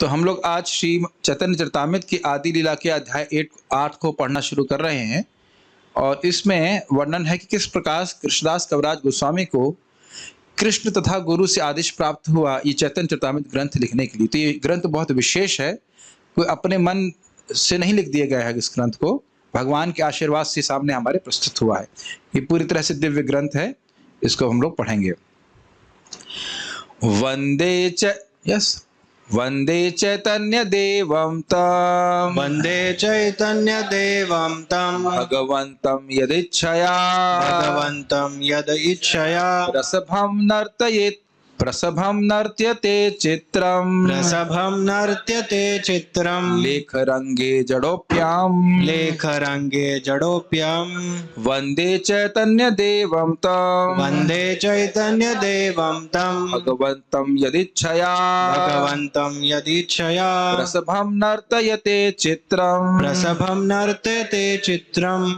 तो हम लोग आज श्री चैतन्य चरितामृत की आदि लीला के अध्याय 8 को पढ़ना शुरू कर रहे हैं। और इसमें वर्णन है कि किस प्रकार कृष्णदास कविराज गोस्वामी को कृष्ण तथा गुरु से आदेश प्राप्त हुआ ये चैतन्य चरितामृत ग्रंथ लिखने के लिए। तो ये ग्रंथ बहुत विशेष है, कोई अपने मन से नहीं लिख दिया गया है। इस ग्रंथ को भगवान के आशीर्वाद से सामने हमारे प्रस्तुत हुआ है। ये पूरी तरह से दिव्य ग्रंथ है, इसको हम लोग पढ़ेंगे। वंदे चैतन्य देवं तम, वंदे चैतन्य देवं तम, भगवन्तं यदिच्छया, भगवन्तं यद इच्छया, प्रसभं नर्त्यते चित्रम्, प्रसभं नर्त्यते चित्रम्, लेखरंगे जडोप्याम्, लेखरंगे जडोप्यम्, वंदे चैतन्य देवं तम, वंदे चैतन्य देवं तम, भगवन्तं यदिच्छया, भगवन्तं यदिच्छया, प्रसभं नर्तयते चित्रम्, प्रसभं नर्त्यते चित्रम्,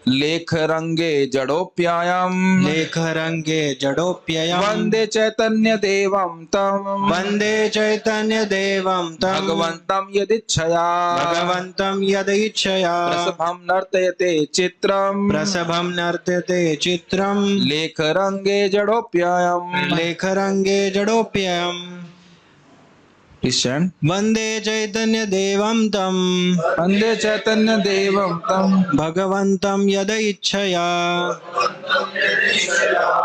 लेखरंगे जडोप्यायम्, लेखरंगे जडोप्ययम्, वंदे चैतन्य देवं तम, वंदे चैतन्य देवं तम, भगवन्तं यदिच्छया, भगवन्तं यदिच्छया, प्रसभं नर्तयते चित्रम्, प्रसभं नर्त्यते चित्रम्, लेखरंगे जडोप्यायम्, लेखरंगे जडोप्ययम्, वंदे चैतन्य देवं तम, वंदे चैतन्य देवं तम, भगवन्तं यदिच्छया,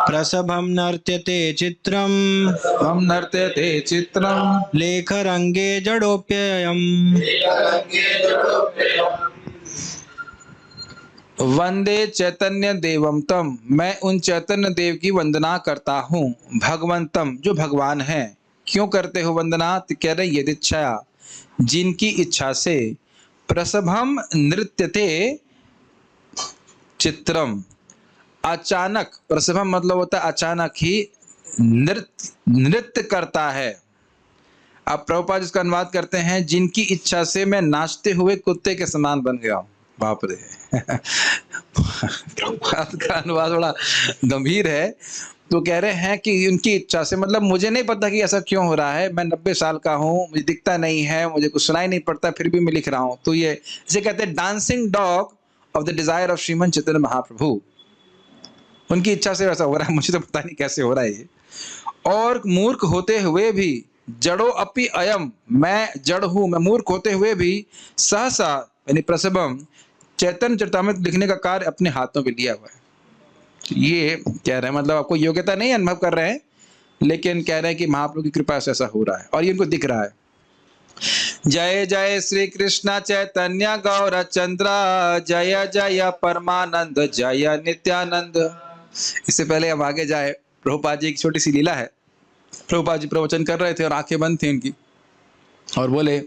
प्रसभं नर्त्यते चित्रम्, हम नर्तयते चित्रम्, लेखरंगे जडोप्ययम्, वंदे चैतन्य देवं तम, मैं उन चैतन्य देव की वंदना करता हूँ। भगवंतम, जो भगवान है। क्यों करते हो वंदना? तो कह रहे यदिच्छया, जिनकी इच्छा से। प्रसभम नृत्यते चित्रम, अचानक, प्रसभम मतलब होता है अचानक ही नृत्य करता है। अब प्रभुपाद इसका अनुवाद करते हैं, जिनकी इच्छा से मैं नाचते हुए कुत्ते के समान बन गया हूँ। बाप रे प्रभुपाद का अनुवाद बड़ा गंभीर है। तो कह रहे हैं कि उनकी इच्छा से, मतलब मुझे नहीं पता कि ऐसा क्यों हो रहा है। मैं 90 साल का हूँ, मुझे दिखता नहीं है, मुझे कुछ सुनाई नहीं पड़ता, फिर भी मैं लिख रहा हूँ। तो ये इसे कहते हैं dancing dog of the desire of Shriman Chaitanya Mahaprabhu. उनकी इच्छा से वैसा हो रहा है, मुझे तो पता नहीं कैसे हो रहा है ये। और मूर्ख होते हुए भी, जड़ो अपि अयम, मैं जड़ हूं, मैं मूर्ख होते हुए भी, सहसा यानी प्रसभम, चैतन्य चरितामृत लिखने का कार्य अपने हाथों में लिया हुआ है। ये कह रहे हैं, मतलब आपको योग्यता नहीं अनुभव कर रहे हैं, लेकिन कह रहे हैं कि महाप्रभु की कृपा से ऐसा हो रहा है और ये इनको दिख रहा है। जय जय श्री कृष्ण चैतन्य गौर चंद्र, जय जय परमानंद, जय नित्यानंद। इससे पहले हम आगे जाए, प्रभुपाद जी की छोटी सी लीला है। प्रभुपाद जी प्रवचन कर रहे थे और आंखें बंद थी उनकी, और बोले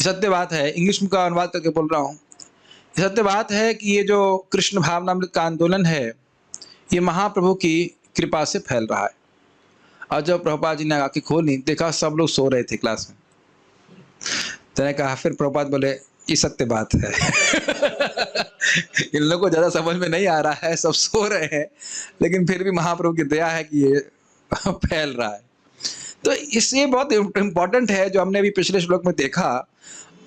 सत्य बात है, इंग्लिश में का अनुवाद करके बोल रहा हूँ। सत्य बात है कि ये जो कृष्ण भावनामृत का आंदोलन है, ये महाप्रभु की कृपा से फैल रहा है। और जब प्रभुपाद जी ने आंखें खोली, देखा सब लोग सो रहे थे क्लास में। तो कहा, फिर प्रभुपाद बोले ये सत्य बात है इन लोगों को ज्यादा समझ में नहीं आ रहा है, सब सो रहे हैं, लेकिन फिर भी महाप्रभु की दया है कि ये फैल रहा है। तो इससे बहुत इंपॉर्टेंट है, जो हमने अभी पिछले श्लोक में देखा।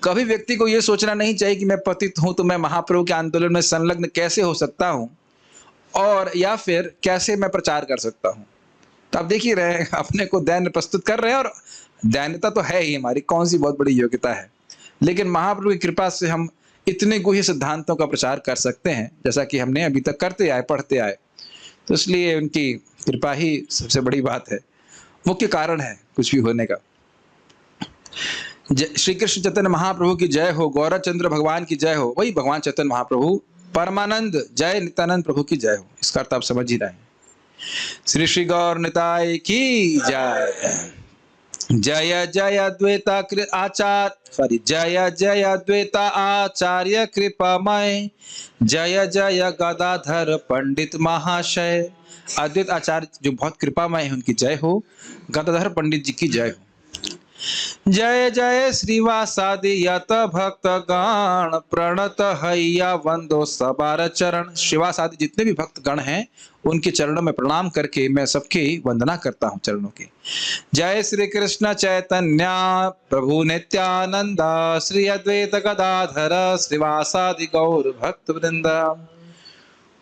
कभी व्यक्ति को यह सोचना नहीं चाहिए कि मैं पतित हूं तो मैं महाप्रभु के आंदोलन में संलग्न कैसे हो सकता हूं, और या फिर कैसे मैं प्रचार कर सकता हूं। तो आप देख ही रहे हैं, अपने को दैन्य प्रस्तुत कर रहे हैं, और दैन्यता तो है ही हमारी, कौन सी बहुत बड़ी योग्यता है। लेकिन महाप्रभु की कृपा से हम इतने गुह्य सिद्धांतों का प्रचार कर सकते हैं, जैसा कि हमने अभी तक करते आए, पढ़ते आए। तो इसलिए उनकी कृपा ही सबसे बड़ी बात है, मुख्य कारण है कुछ भी होने का। श्री कृष्ण चैतन्य महाप्रभु की जय हो, गौरचंद्र भगवान की जय हो, वही भगवान चैतन्य महाप्रभु, परमानंद जय नित्यानंद प्रभु की जय हो। इसका अर्थ आप समझ ही रहे हैं। श्री श्री गौर निताय की जय। जय जय द्वैता आचार्य, जय जय द्वैता आचार्य कृपामय, जय जय गदाधर पंडित महाशय। अद्वैत आचार्य जो बहुत कृपामय है, उनकी जय हो। गदाधर पंडित जी की जय हो। जय जय श्रीवासादि यत भक्त गण प्रणत हैया वंदो सबार चरण। श्रीवासादि जितने भी भक्त गण हैं उनके चरणों में प्रणाम करके मैं सबकी वंदना करता हूँ चरणों की। जय श्री कृष्ण चैतन्य प्रभु नित्यानंद श्री अद्वैत गदाधर श्रीवासादि गौर भक्त वृंदा।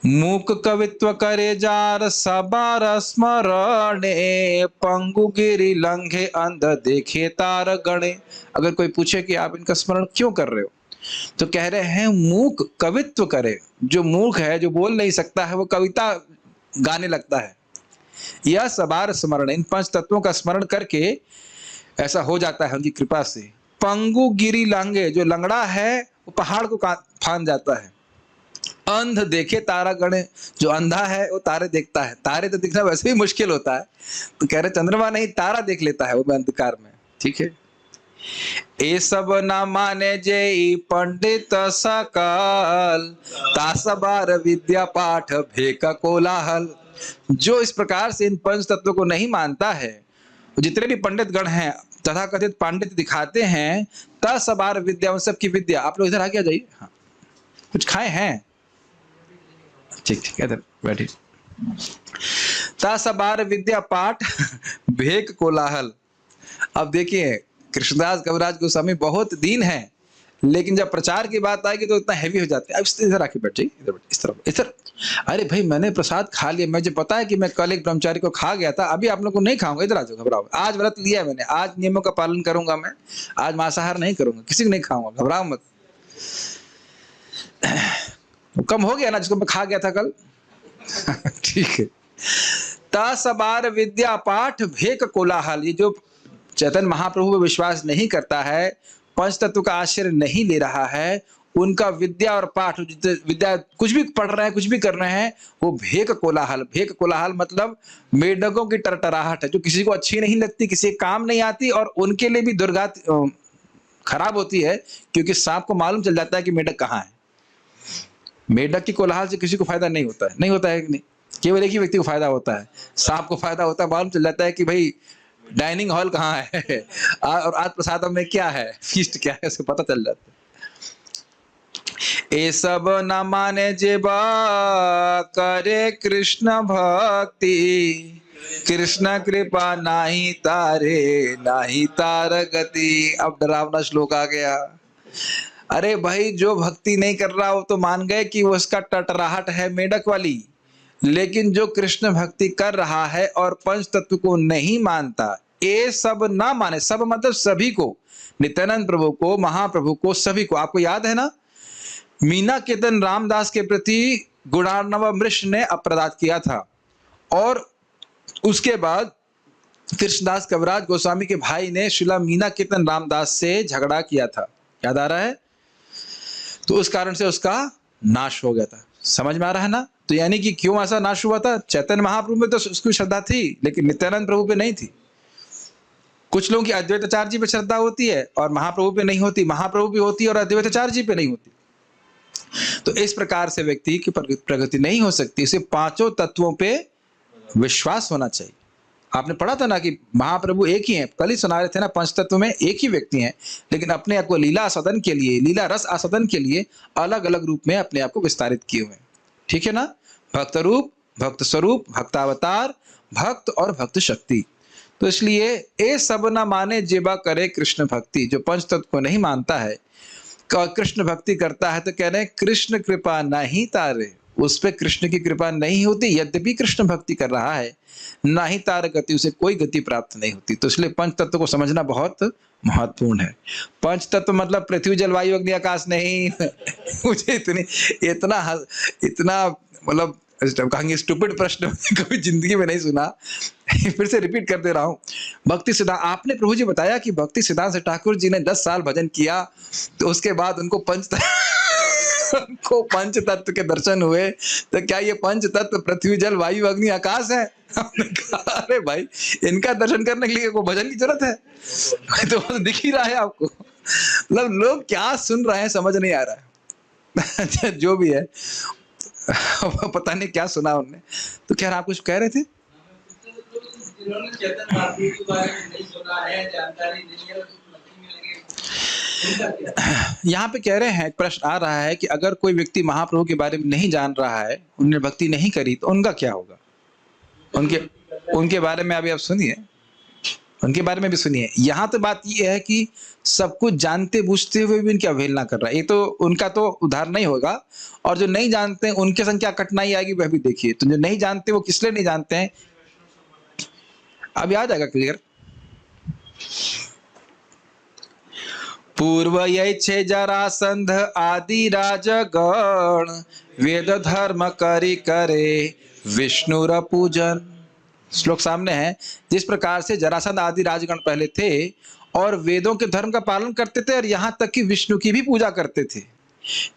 मूक कवित्व करे जार सबार स्मरणे पंगु गिरि लंघे अंध देखे तार गणे। अगर कोई पूछे कि आप इनका स्मरण क्यों कर रहे हो तो कह रहे हैं मूक कवित्व करे। जो मूर्ख है, जो बोल नहीं सकता है, वो कविता गाने लगता है। यह सबार स्मरण, इन पंच तत्वों का स्मरण करके ऐसा हो जाता है उनकी कृपा से। पंगु गिरि लांगे, जो लंगड़ा है वो पहाड़ को फांद जाता है। अंध देखे तारा गणे, जो अंधा है वो तारे देखता है। तारे तो दिखना वैसे ही मुश्किल होता है, तो कह रहे चंद्रमा नहीं, तारा देख लेता है वो अंधकार में। ठीक है। ए सब न माने जेई पंडित सकल तासबार विद्या पाठ भेक कोलाहल। जो इस प्रकार से इन पंच तत्वों को नहीं मानता है, जितने भी पंडित गण हैं तथा कथित पांडित दिखाते हैं, तासबार विद्या, उन सब की विद्या। आप लोग इधर आगे आ जाइए। हाँ, कुछ खाए हैं? ठीक ठीक, इधर बैठिए। तासबार विद्या पाठ भेक कोलाहल। अब देखिए, कृष्णदास कविराज गोस्वामी बहुत दीन है, लेकिन जब प्रचार की बात आएगी तो इतना हैवी हो जाते हैं। अब इधर आके बैठ जाइए, इधर इस तरफ इधर। अरे भाई, मैंने प्रसाद खा लिया, मुझे पता है कि मैं कल एक ब्रह्मचारी को खा गया था, अभी आप लोग को नहीं खाऊंगा। इधर आ जाओ, घबराओ। आज व्रत लिया मैंने, आज नियमों का पालन करूंगा मैं, आज मांसाहार नहीं करूंगा, किसी को नहीं खाऊंगा, घबराओ मत। कम हो गया ना जिसको मैं खा गया था कल। ठीक है। तासबार विद्या पाठ भेक कोलाहल। ये जो चैतन्य महाप्रभु में विश्वास नहीं करता है, पंच तत्व का आश्रय नहीं ले रहा है, उनका विद्या और पाठ, विद्या कुछ भी पढ़ रहे हैं, कुछ भी कर रहे हैं, वो भेक कोलाहल। भेक कोलाहल मतलब मेढकों की टरटराहट है, जो किसी को अच्छी नहीं लगती, किसी काम नहीं आती, और उनके लिए भी दुर्गत खराब होती है, क्योंकि सांप को मालूम चल जाता है कि मेढक कहाँ है। मेढक की कोलाहल से किसी को फायदा नहीं होता है, नहीं होता है कि नहीं? केवल एक ही व्यक्ति को फायदा होता है, सांप को फायदा होता है। मालूम चल जाता है कि भाई डाइनिंग हॉल कहाँ है और आज प्रसादम में क्या है, फीस्ट क्या है, उसे पता चल जाता है। ए सब न माने जेबा करे कृष्ण भक्ति, कृष्ण कृपा नाही तारे नाही तार गति। अब डरावना श्लोक आ गया। अरे भाई, जो भक्ति नहीं कर रहा वो तो मान गए कि वो उसका टटराहट है मेढक वाली, लेकिन जो कृष्ण भक्ति कर रहा है और पंच तत्व को नहीं मानता, ये सब ना माने, सब मतलब सभी को, नित्यानंद प्रभु को, महाप्रभु को, सभी को। आपको याद है ना, मीना कीर्तन रामदास के प्रति गुणार्णव मृष ने अपराध किया था, और उसके बाद कृष्णदास कविराज गोस्वामी के भाई ने श्रीला मीना कीर्तन रामदास से झगड़ा किया था, याद आ रहा है? तो उस कारण से उसका नाश हो गया था। समझ में आ रहा है ना? तो यानी कि क्यों ऐसा नाश हुआ था? चैतन्य महाप्रभु में तो उसकी श्रद्धा थी, लेकिन नित्यानंद प्रभु पे नहीं थी। कुछ लोगों की अद्वैताचार्य जी पे श्रद्धा होती है और महाप्रभु पे नहीं होती, महाप्रभु पे होती है और अद्वैताचार्य जी पे नहीं होती। तो इस प्रकार से व्यक्ति की प्रगति नहीं हो सकती। इसे पांचों तत्वों पे विश्वास होना चाहिए। आपने पढ़ा था ना कि महाप्रभु एक ही हैं, कल ही सुना रहे थे ना, पंच तत्व में एक ही व्यक्ति हैं, लेकिन अपने आप को लीला आस्वादन के लिए, लीला रस आस्वादन के लिए अलग अलग रूप में अपने आप को विस्तारित किए हुए हैं। ठीक है ना? भक्त रूप, भक्त स्वरूप, भक्तावतार, भक्त और भक्त शक्ति। तो इसलिए ए सब न माने जेबा करे कृष्ण भक्ति। जो पंच तत्व को नहीं मानता है, कृष्ण भक्ति करता है, तो कह रहे हैं कृष्ण कृपा नहीं तारे, उस पे कृष्ण की कृपा नहीं होती, यद्यपि कृष्ण भक्ति कर रहा है, ना ही तार गति, उसे कोई गति प्राप्त नहीं होती। तो इसलिए पंच तत्व को समझना बहुत महत्वपूर्ण है। पंच तत्व मतलब पृथ्वी जल वायु अग्नि आकाश नहीं। मुझे इतना मतलब कहेंगे स्टूपिड प्रश्न कभी जिंदगी में नहीं सुना। फिर से रिपीट कर दे रहा हूँ। भक्ति सिद्धांत, आपने प्रभु जी बताया कि भक्ति सिद्धांत ठाकुर जी ने 10 साल भजन किया, तो उसके बाद उनको पंच तत्व के दर्शन हुए। तो क्या ये पंच तत्व पृथ्वी जल वायु अग्नि आकाश है? हमने कहा अरे भाई, इनका दर्शन करने के लिए कोई भजन की जरूरत है? तो दिख ही रहा है आपको। मतलब लोग क्या सुन रहे हैं समझ नहीं आ रहा है। जो भी है, पता नहीं क्या सुना उनने। तो क्या आप कुछ कह रहे थे? जिन्होंने चेतन महाप्रभु के बारे में नहीं सुना है, जानकारी नहीं है, तो भक्ति में लगे, उनका क्या? यहाँ पे कह रहे हैं, एक प्रश्न आ रहा है कि अगर कोई व्यक्ति महाप्रभु के बारे में नहीं जान रहा है, उन्होंने भक्ति नहीं करी, तो उनका क्या होगा? उनके बारे में अभी आप सुनिए, उनके बारे में भी सुनिए। यहाँ तो बात ये है कि सब कुछ जानते बूझते हुए भी उनकी अवहेलना कर रहा है, ये तो उनका तो उद्धार नहीं होगा। और जो नहीं जानते हैं उनके संग क्या कठिनाई आएगी वह भी देखिए। तो जो नहीं जानते वो किस लिए नहीं जानते हैं, अभी आ जाएगा क्लियर। पूर्व छे जरासंध आदि राजगण, वेद धर्म करी करे विष्णुर पूजन। श्लोक सामने है। जिस प्रकार से जरासंध आदि राजगण पहले थे और वेदों के धर्म का पालन करते थे और यहाँ तक कि विष्णु की भी पूजा करते थे।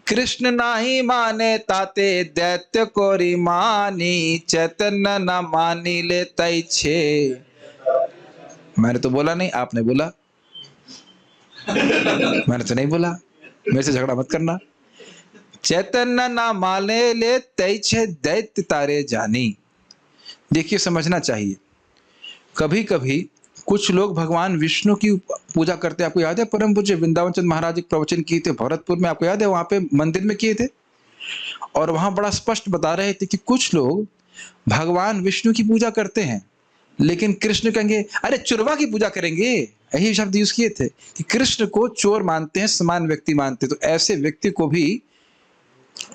कृष्ण नाही माने ताते दैत्य कोरी मानी, चैतन्य न मानी ले तई छे। मैंने तो बोला नहीं, आपने बोला। मैंने तो नहीं बोला, मेरे से झगड़ा मत करना। चैतन्य ना माने ले तई छे दैत्य तारे जानी। देखिए, समझना चाहिए, कभी कभी कुछ लोग भगवान विष्णु की पूजा करते हैं। आपको याद है परम पूज्य वृंदावन चंद महाराज एक प्रवचन किए थे भरतपुर में, आपको याद है? वहां पे मंदिर में किए थे और वहां बड़ा स्पष्ट बता रहे थे कि कुछ लोग भगवान विष्णु की पूजा करते हैं, लेकिन कृष्ण कहेंगे अरे चुरवा की पूजा करेंगे। यही शब्द यूज किए थे कि कृष्ण को चोर मानते हैं, समान व्यक्ति मानते हैं। तो ऐसे व्यक्ति को भी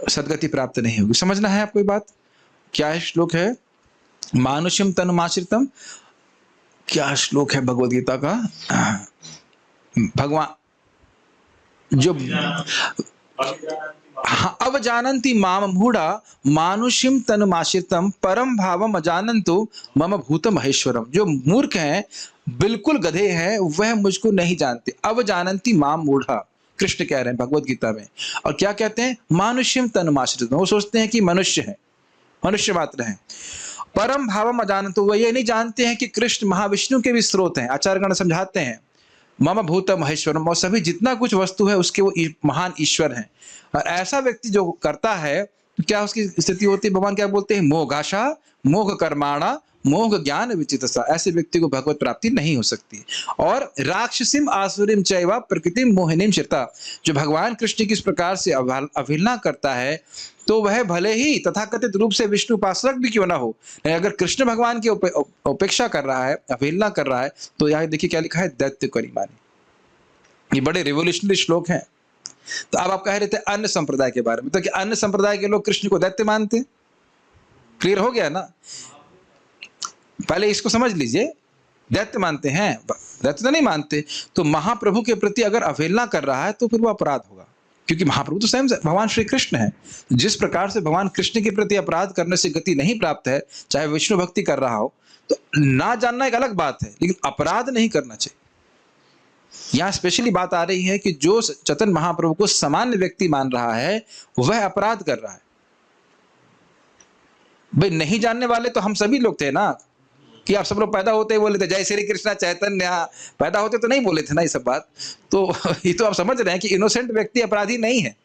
सदगति प्राप्त नहीं होगी। समझना है आपको ये बात। क्या है श्लोक है? मानुष्यम तनुमाश्रितम। क्या श्लोक है भगवद गीता का? भगवान जो अब जानन्ति माम मूढ़ा मानुष्यम तनुमाश्रितम परम भावम अजानन्तु मम भूतम महेश्वरम। जो मूर्ख हैं, बिल्कुल गधे हैं, वह मुझको नहीं जानते। अब जानन्ति माम मूढ़ा, कृष्ण कह रहे हैं भगवद गीता में। और क्या कहते हैं? मानुष्यम तनुमाश्रितम। वो सोचते हैं कि मनुष्य है, मनुष्य मात्र है। परम भावम अजानन्तु, वो ये नहीं जानते हैं कि कृष्ण महाविष्णु के भी स्रोत हैं। आचार्यगण समझाते हैं मम भूत महेश्वरम, और सभी जितना कुछ वस्तु है उसके वो महान ईश्वर हैं। और ऐसा व्यक्ति जो करता है तो क्या उसकी स्थिति होती है? भगवान क्या बोलते हैं? मोगाशा मोघ कर्माणा मोघ ज्ञान विचितसा। ऐसे व्यक्ति को भगवत प्राप्ति नहीं हो सकती। और राक्षसीम आसुरीम चैवा प्रकृतिम मोहिनीम श्रिता, जो भगवान कृष्ण की इस प्रकार से अवहेलना करता है, तो वह भले ही तथाकथित रूप से विष्णु उपासक भी क्यों ना हो, अगर कृष्ण भगवान की उपेक्षा कर रहा है, अवहेलना कर रहा है, तो यहाँ देखिए क्या लिखा है? दैत्य करी मानी। ये बड़े रिवोल्यूशनरी श्लोक हैं। तो अब आप कह रहे थे अन्य संप्रदाय के बारे में, तो क्या अन्य संप्रदाय के लोग कृष्ण को दैत्य मानते? क्लियर हो गया ना? पहले इसको समझ लीजिए, दैत्य मानते हैं? दैत्य तो नहीं मानते। तो महाप्रभु के प्रति अगर अवहेलना कर रहा है तो फिर वो अपराध होगा, क्योंकि महाप्रभु तो स्वयं भगवान श्री कृष्ण है। जिस प्रकार से भगवान कृष्ण के प्रति अपराध करने से गति नहीं प्राप्त है, चाहे विष्णु भक्ति कर रहा हो, तो ना जानना एक अलग बात है, लेकिन अपराध नहीं करना चाहिए। यहाँ स्पेशली बात आ रही है कि जो चैतन्य महाप्रभु को सामान्य व्यक्ति मान रहा है, वह अपराध कर रहा है। भाई नहीं जानने वाले तो हम सभी लोग थे ना, कि आप सब लोग पैदा होते ही बोले थे जय श्री कृष्णा चैतन्य। पैदा होते तो नहीं बोले थे ना ये सब बात। तो ये तो आप समझ रहे हैं कि इनोसेंट व्यक्ति अपराधी नहीं है।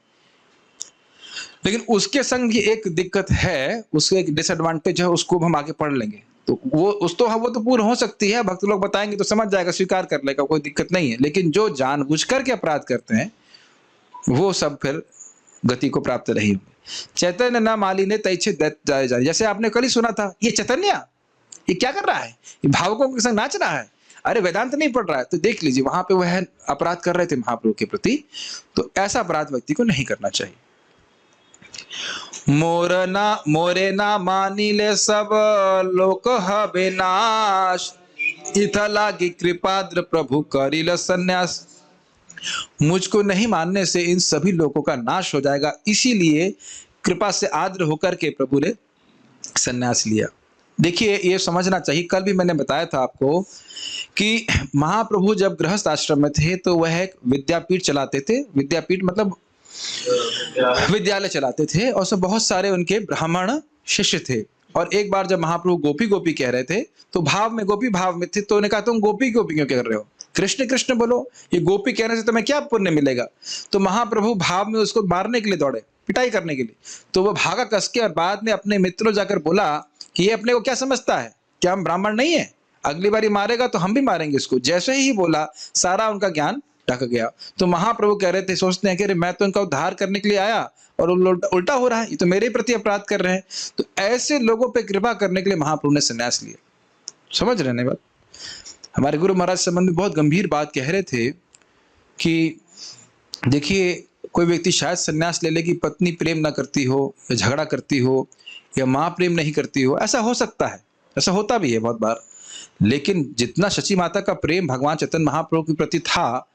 लेकिन उसके संग भी एक दिक्कत है, उसके एक डिसएडवांटेज है, उसको हम आगे पढ़ लेंगे। तो वो तो पूर्ण हो सकती है, भक्त लोग बताएंगे तो समझ जाएगा, स्वीकार कर लेगा, कोई दिक्कत नहीं है। लेकिन जो जानबूझ करके अपराध करते हैं, वो सब फिर गति को प्राप्त नहीं होंगे। चैतन्य ना माली ने तैछे दैत्य जाए जाए। जैसे आपने कल ही सुना था, ये चैतन्य ये क्या कर रहा है? ये भावकों के संग नाच रहा है। अरे वेदांत नहीं पढ़ रहा है। तो देख लीजिए, वहां पे वह अपराध कर रहे थे महाप्रभु के प्रति। तो ऐसा अपराध व्यक्ति को नहीं करना चाहिए। मोरे ना मानी ले सब लोक हबे नाश, इथा लागी कृपाद्र प्रभु करिल सन्यास। मुझको नहीं मानने से इन सभी लोगों का नाश हो जाएगा, इसीलिए कृपा से आद्र होकर के प्रभु ने सन्यास लिया। देखिए, ये समझना चाहिए, कल भी मैंने बताया था आपको कि महाप्रभु जब गृहस्थ आश्रम में थे तो वह एक विद्यापीठ चलाते थे। विद्यापीठ मतलब विद्यालय चलाते थे, और सब बहुत सारे उनके ब्राह्मण शिष्य थे। और एक बार जब महाप्रभु गोपी गोपी कह रहे थे, तो भाव में गोपी भाव में थे, तो उन्होंने कहा तुम गोपी गोपी क्यों कर रहे हो? कृष्ण कृष्ण बोलो, ये गोपी कहने से तुम्हें क्या पुण्य मिलेगा? तो महाप्रभु भाव में उसको मारने के लिए दौड़े, पिटाई करने के लिए। तो वो भागा कस के, और बाद में अपने मित्रों जाकर बोला कि ये अपने को क्या समझता है, क्या हम ब्राह्मण नहीं है? अगली बारी मारेगा तो हम भी मारेंगे इसको। जैसे ही बोला सारा उनका ज्ञान ढक गया। तो महाप्रभु कह रहे थे, सोचते हैं कि अरे मैं तो इनका उद्धार करने के लिए आया और उल्टा हो रहा है, ये तो मेरे प्रति अपराध कर रहे हैं। तो ऐसे लोगों पे कृपा करने के लिए महाप्रभु ने संन्यास लिया। समझ रहे हैं बात? हमारे गुरु महाराज संबंध में बहुत गंभीर बात कह रहे थे कि देखिए, कोई व्यक्ति शायद संन्यास ले ले कि पत्नी प्रेम ना करती हो या झगड़ा करती हो या माँ प्रेम नहीं करती हो, ऐसा हो सकता है, ऐसा होता भी है बहुत बार। लेकिन जितना शची माता का प्रेम भगवान चैतन्य महाप्रभु के प्रति था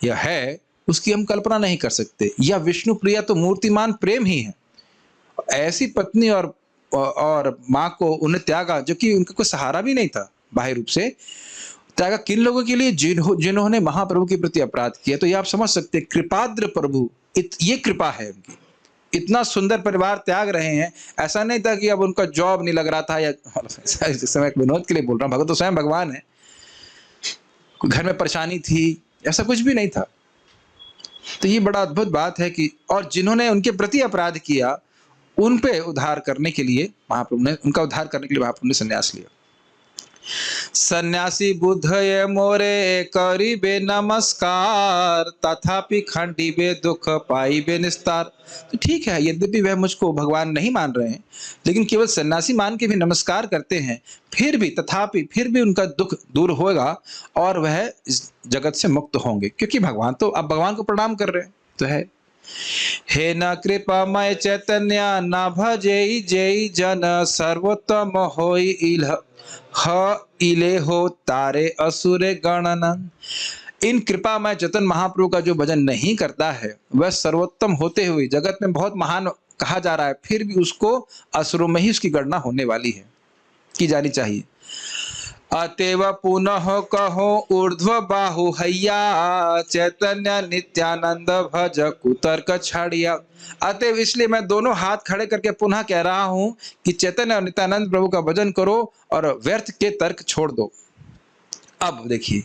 या है, उसकी हम कल्पना नहीं कर सकते। या विष्णु प्रिया तो मूर्तिमान प्रेम ही है। ऐसी पत्नी और माँ को उन्हें त्यागा, जो कि उनका कोई सहारा भी नहीं था बाह्य रूप से, त्यागा किन लोगों के लिए? जिन्होंने महाप्रभु के प्रति अपराध किया। तो ये आप समझ सकते हैं, कृपाद्र प्रभु, ये कृपा है उनकी। इतना सुंदर परिवार त्याग रहे हैं। ऐसा नहीं था कि अब उनका जॉब नहीं लग रहा था, या इस समय विनोद के लिए बोल रहा हूँ, भगत तो स्वयं भगवान है, घर में परेशानी थी, ऐसा कुछ भी नहीं था। तो ये बड़ा अद्भुत बात है कि और जिन्होंने उनके प्रति अपराध किया, उन पे उद्धार करने के लिए महाप्रभु ने, उनका उद्धार करने के लिए महाप्रभु ने संन्यास लिया। सन्यासी बुद्धये मोरे करिबे नमस्कार, तथापि खंडिबे दुख पाइबे निस्तार। तो ठीक है, यद्यपि वह मुझको भगवान नहीं मान रहे हैं, लेकिन केवल सन्यासी मान के भी नमस्कार करते हैं, फिर भी उनका दुख दूर होगा और वह इस जगत से मुक्त होंगे, क्योंकि भगवान तो अब भगवान को प्रणाम कर रहे हैं। तो है, हे न कृपामय चैतन्य न भजे जय जन, सर्वोत्तम होई इले हो तारे असुरे गणन। इन कृपामय चैतन्य महाप्रभु का जो भजन नहीं करता है, वह सर्वोत्तम होते हुए जगत में बहुत महान कहा जा रहा है, फिर भी उसको असुरों में ही उसकी गणना होने वाली है, की जानी चाहिए। अतएव पुनः कहो ऊर्ध्व बाहु हैया, चैतन्य नित्यानंद भज कुतर्क छाड़िया। अतएव इसलिए मैं दोनों हाथ खड़े करके पुनः कह रहा हूं कि चैतन्य और नित्यानंद प्रभु का भजन करो और व्यर्थ के तर्क छोड़ दो। अब देखिए,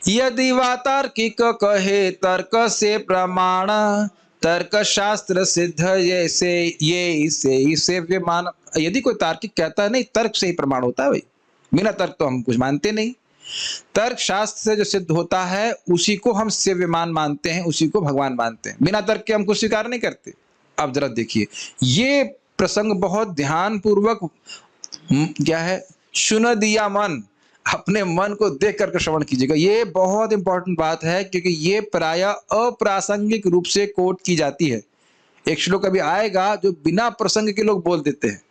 यदि वा तार्किक कहे तर्क से प्रमाण, तर्क शास्त्र सिद्ध ये से विमान। यदि कोई तार्किक कहता है नहीं तर्क से ही प्रमाण होता है, भाई बिना तर्क तो हम कुछ मानते नहीं। तर्क शास्त्र से जो सिद्ध होता है उसी को हम सेव्यमान मानते हैं, उसी को भगवान मानते हैं। बिना तर्क के हम कुछ स्वीकार नहीं करते। अब जरा देखिए, ये प्रसंग बहुत ध्यान पूर्वक क्या है, सुन दिया मन, अपने मन को देख करके श्रवण कीजिएगा। ये बहुत इंपॉर्टेंट बात है, क्योंकि ये प्राय अप्रासंगिक रूप से कोट की जाती है। एक श्लोक अभी आएगा जो बिना प्रसंग के लोग बोल देते हैं,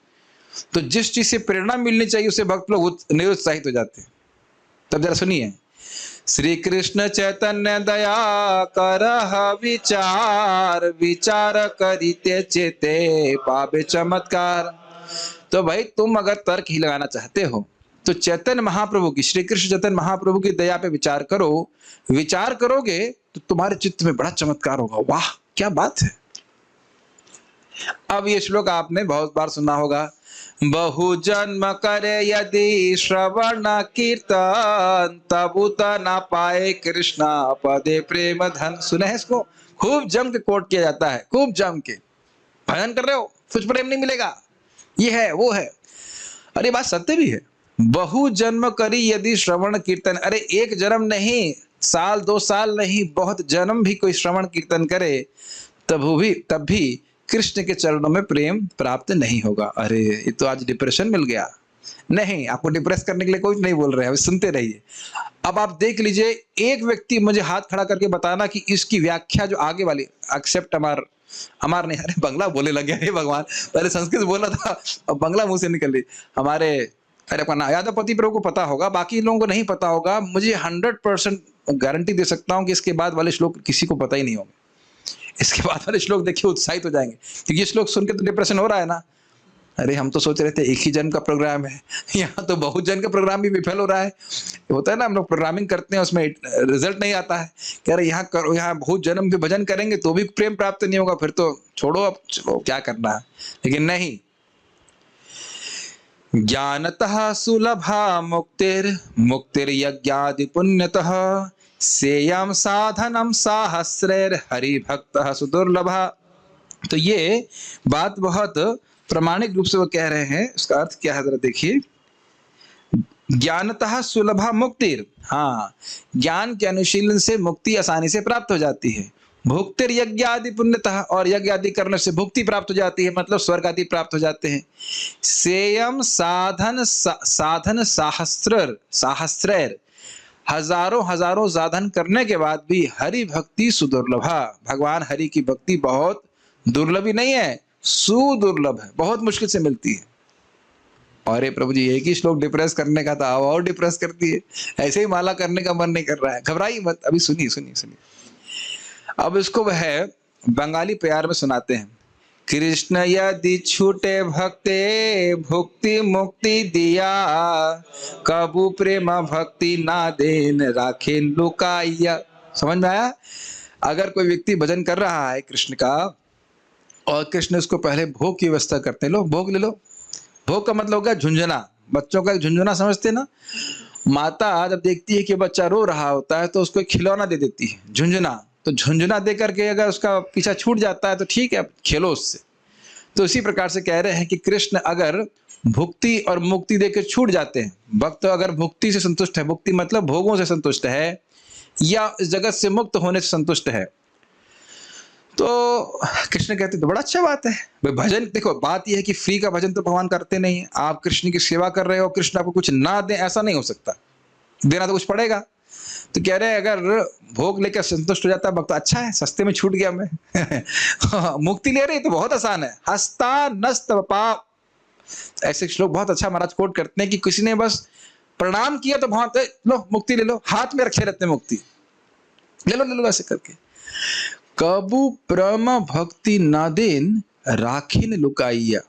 तो जिस चीज से प्रेरणा मिलनी चाहिए उसे भक्त लोग निरुत्साहित हो जाते हैं। तब जरा सुनिए, श्री कृष्ण चैतन्य दया करह विचार, विचार करिते चेते पावे चमत्कार। तो भाई तुम अगर तर्क ही लगाना चाहते हो तो चैतन्य महाप्रभु की, श्री कृष्ण चैतन्य महाप्रभु की दया पे विचार करो। विचार करोगे तो तुम्हारे चित्त में बड़ा चमत्कार होगा। वाह क्या बात है। अब ये श्लोक आपने बहुत बार सुना होगा, बहु जन्म करे यदि श्रवण कीर्तन, तबुत न पाए कृष्णा पदे प्रेम धन। सुने हैं इसको? खूब जम के कोट किया जाता है, खूब जम के। भजन कर रहे हो, कुछ प्रेम नहीं मिलेगा, ये है वो है। अरे बात सत्य भी है। बहु जन्म करी यदि श्रवण कीर्तन, अरे एक जन्म नहीं, साल 2 साल नहीं, बहुत जन्म भी कोई श्रवण कीर्तन करे तब भी कृष्ण के चरणों में प्रेम प्राप्त नहीं होगा। अरे ये तो आज डिप्रेशन मिल गया। नहीं, आपको डिप्रेस करने के लिए कोई नहीं बोल रहे हैं, सुनते रहिए। अब आप देख लीजिए, एक व्यक्ति मुझे हाथ खड़ा करके बताना कि इसकी व्याख्या जो आगे वाली, एक्सेप्ट अमार नहीं, अरे बंगला बोले लगे, अरे भगवान, पहले संस्कृत बोला था अब बंगला मुंह से निकल रही। हमारे अरे अपना यादवपति प्रभु को पता होगा, बाकी लोगों को नहीं पता होगा। मुझे 100% गारंटी दे सकता हूँ कि इसके बाद वाले श्लोक किसी को पता ही नहीं होंगे। इसके बाद वाले श्लोक देखिए उत्साहित हो जाएंगे, क्योंकि ये श्लोक सुन के तो डिप्रेशन हो रहा है ना। अरे हम तो सोच रहे थे एक ही जन का प्रोग्राम है, यहाँ तो बहुत जन का प्रोग्राम भी विफल हो रहा है। होता है ना, हम लोग प्रोग्रामिंग करते हैं उसमें रिजल्ट नहीं आता है। कह रहे यहाँ करो, यहाँ बहुत जन्म भी भजन करेंगे तो भी प्रेम प्राप्त नहीं होगा, फिर तो छोड़ो, अब चलो क्या करना है। लेकिन नहीं, ज्ञानतः सुलभा मुक्तिर यज्ञादि पुण्यतः, सेयम साधनम सहस्रेर हरि भक्त सुदुर्लभा। तो ये बात बहुत प्रामाणिक रूप से वो कह रहे हैं। उसका अर्थ क्या है जरा देखिए, ज्ञानतः सुलभा मुक्तिर, हाँ, ज्ञान के अनुशीलन से मुक्ति आसानी से प्राप्त हो जाती है। भुक्तिर यज्ञ आदि पुण्यतः, और यज्ञ आदि करने से भुक्ति प्राप्त हो जाती है, मतलब स्वर्ग आदि प्राप्त हो जाते हैं। सेयम साधन सहस्रैर, हजारों हजारों साधन करने के बाद भी हरि भक्ति सुदुर्लभा, भगवान हरि की भक्ति बहुत दुर्लभ ही नहीं है, सुदुर्लभ है, बहुत मुश्किल से मिलती है। अरे प्रभु जी, एक ही श्लोक डिप्रेस करने का था, और डिप्रेस कर दिए, ऐसे ही माला करने का मन नहीं कर रहा है। घबराइए मत, अभी सुनिए सुनिए सुनिए। अब इसको वह बंगाली प्यार में सुनाते हैं। कृष्ण यदि छूटे भक्ते भुक्ति मुक्ति दिया, कबू प्रेम भक्ति ना देन राखे लुकाइया। समझ में आया? अगर कोई व्यक्ति भजन कर रहा है कृष्ण का, और कृष्ण उसको पहले भोग की व्यवस्था करते हैं, लो भोग ले लो। भोग का मतलब होगा झुंझुना, बच्चों का झुंझुना समझते ना। माता जब देखती है कि बच्चा रो रहा होता है तो उसको एक खिलौना दे देती है, झुंझुना। तो झुंझुना दे करके अगर उसका पीछा छूट जाता है तो ठीक है, खेलो उससे। तो इसी प्रकार से कह रहे हैं कि कृष्ण अगर भुक्ति और मुक्ति देकर छूट जाते हैं, भक्त अगर भुक्ति से संतुष्ट है, भुक्ति मतलब भोगों से संतुष्ट है, या इस जगत से मुक्त होने से संतुष्ट है, तो कृष्ण कहते तो बड़ा अच्छा बात है। भाई भजन, देखो बात यह है कि फ्री का भजन तो भगवान करते नहीं है। आप कृष्ण की सेवा कर रहे हो, कृष्ण आपको कुछ ना दे, ऐसा नहीं हो सकता, देना तो कुछ पड़ेगा। तो कह रहे हैं अगर भोग लेकर संतुष्ट हो जाता है भक्त, अच्छा है, सस्ते में छूट गया मैं। मुक्ति ले रही तो बहुत आसान है। हस्ता नस्त पाप, ऐसे श्लोक बहुत अच्छा महाराज कोट करते हैं कि किसी ने बस प्रणाम किया तो बहुत, लो मुक्ति ले लो, हाथ में रखे रहते हैं मुक्ति, ले लो ऐसे करके। कबू परम भक्ति ना देन राखिन लुकाइया।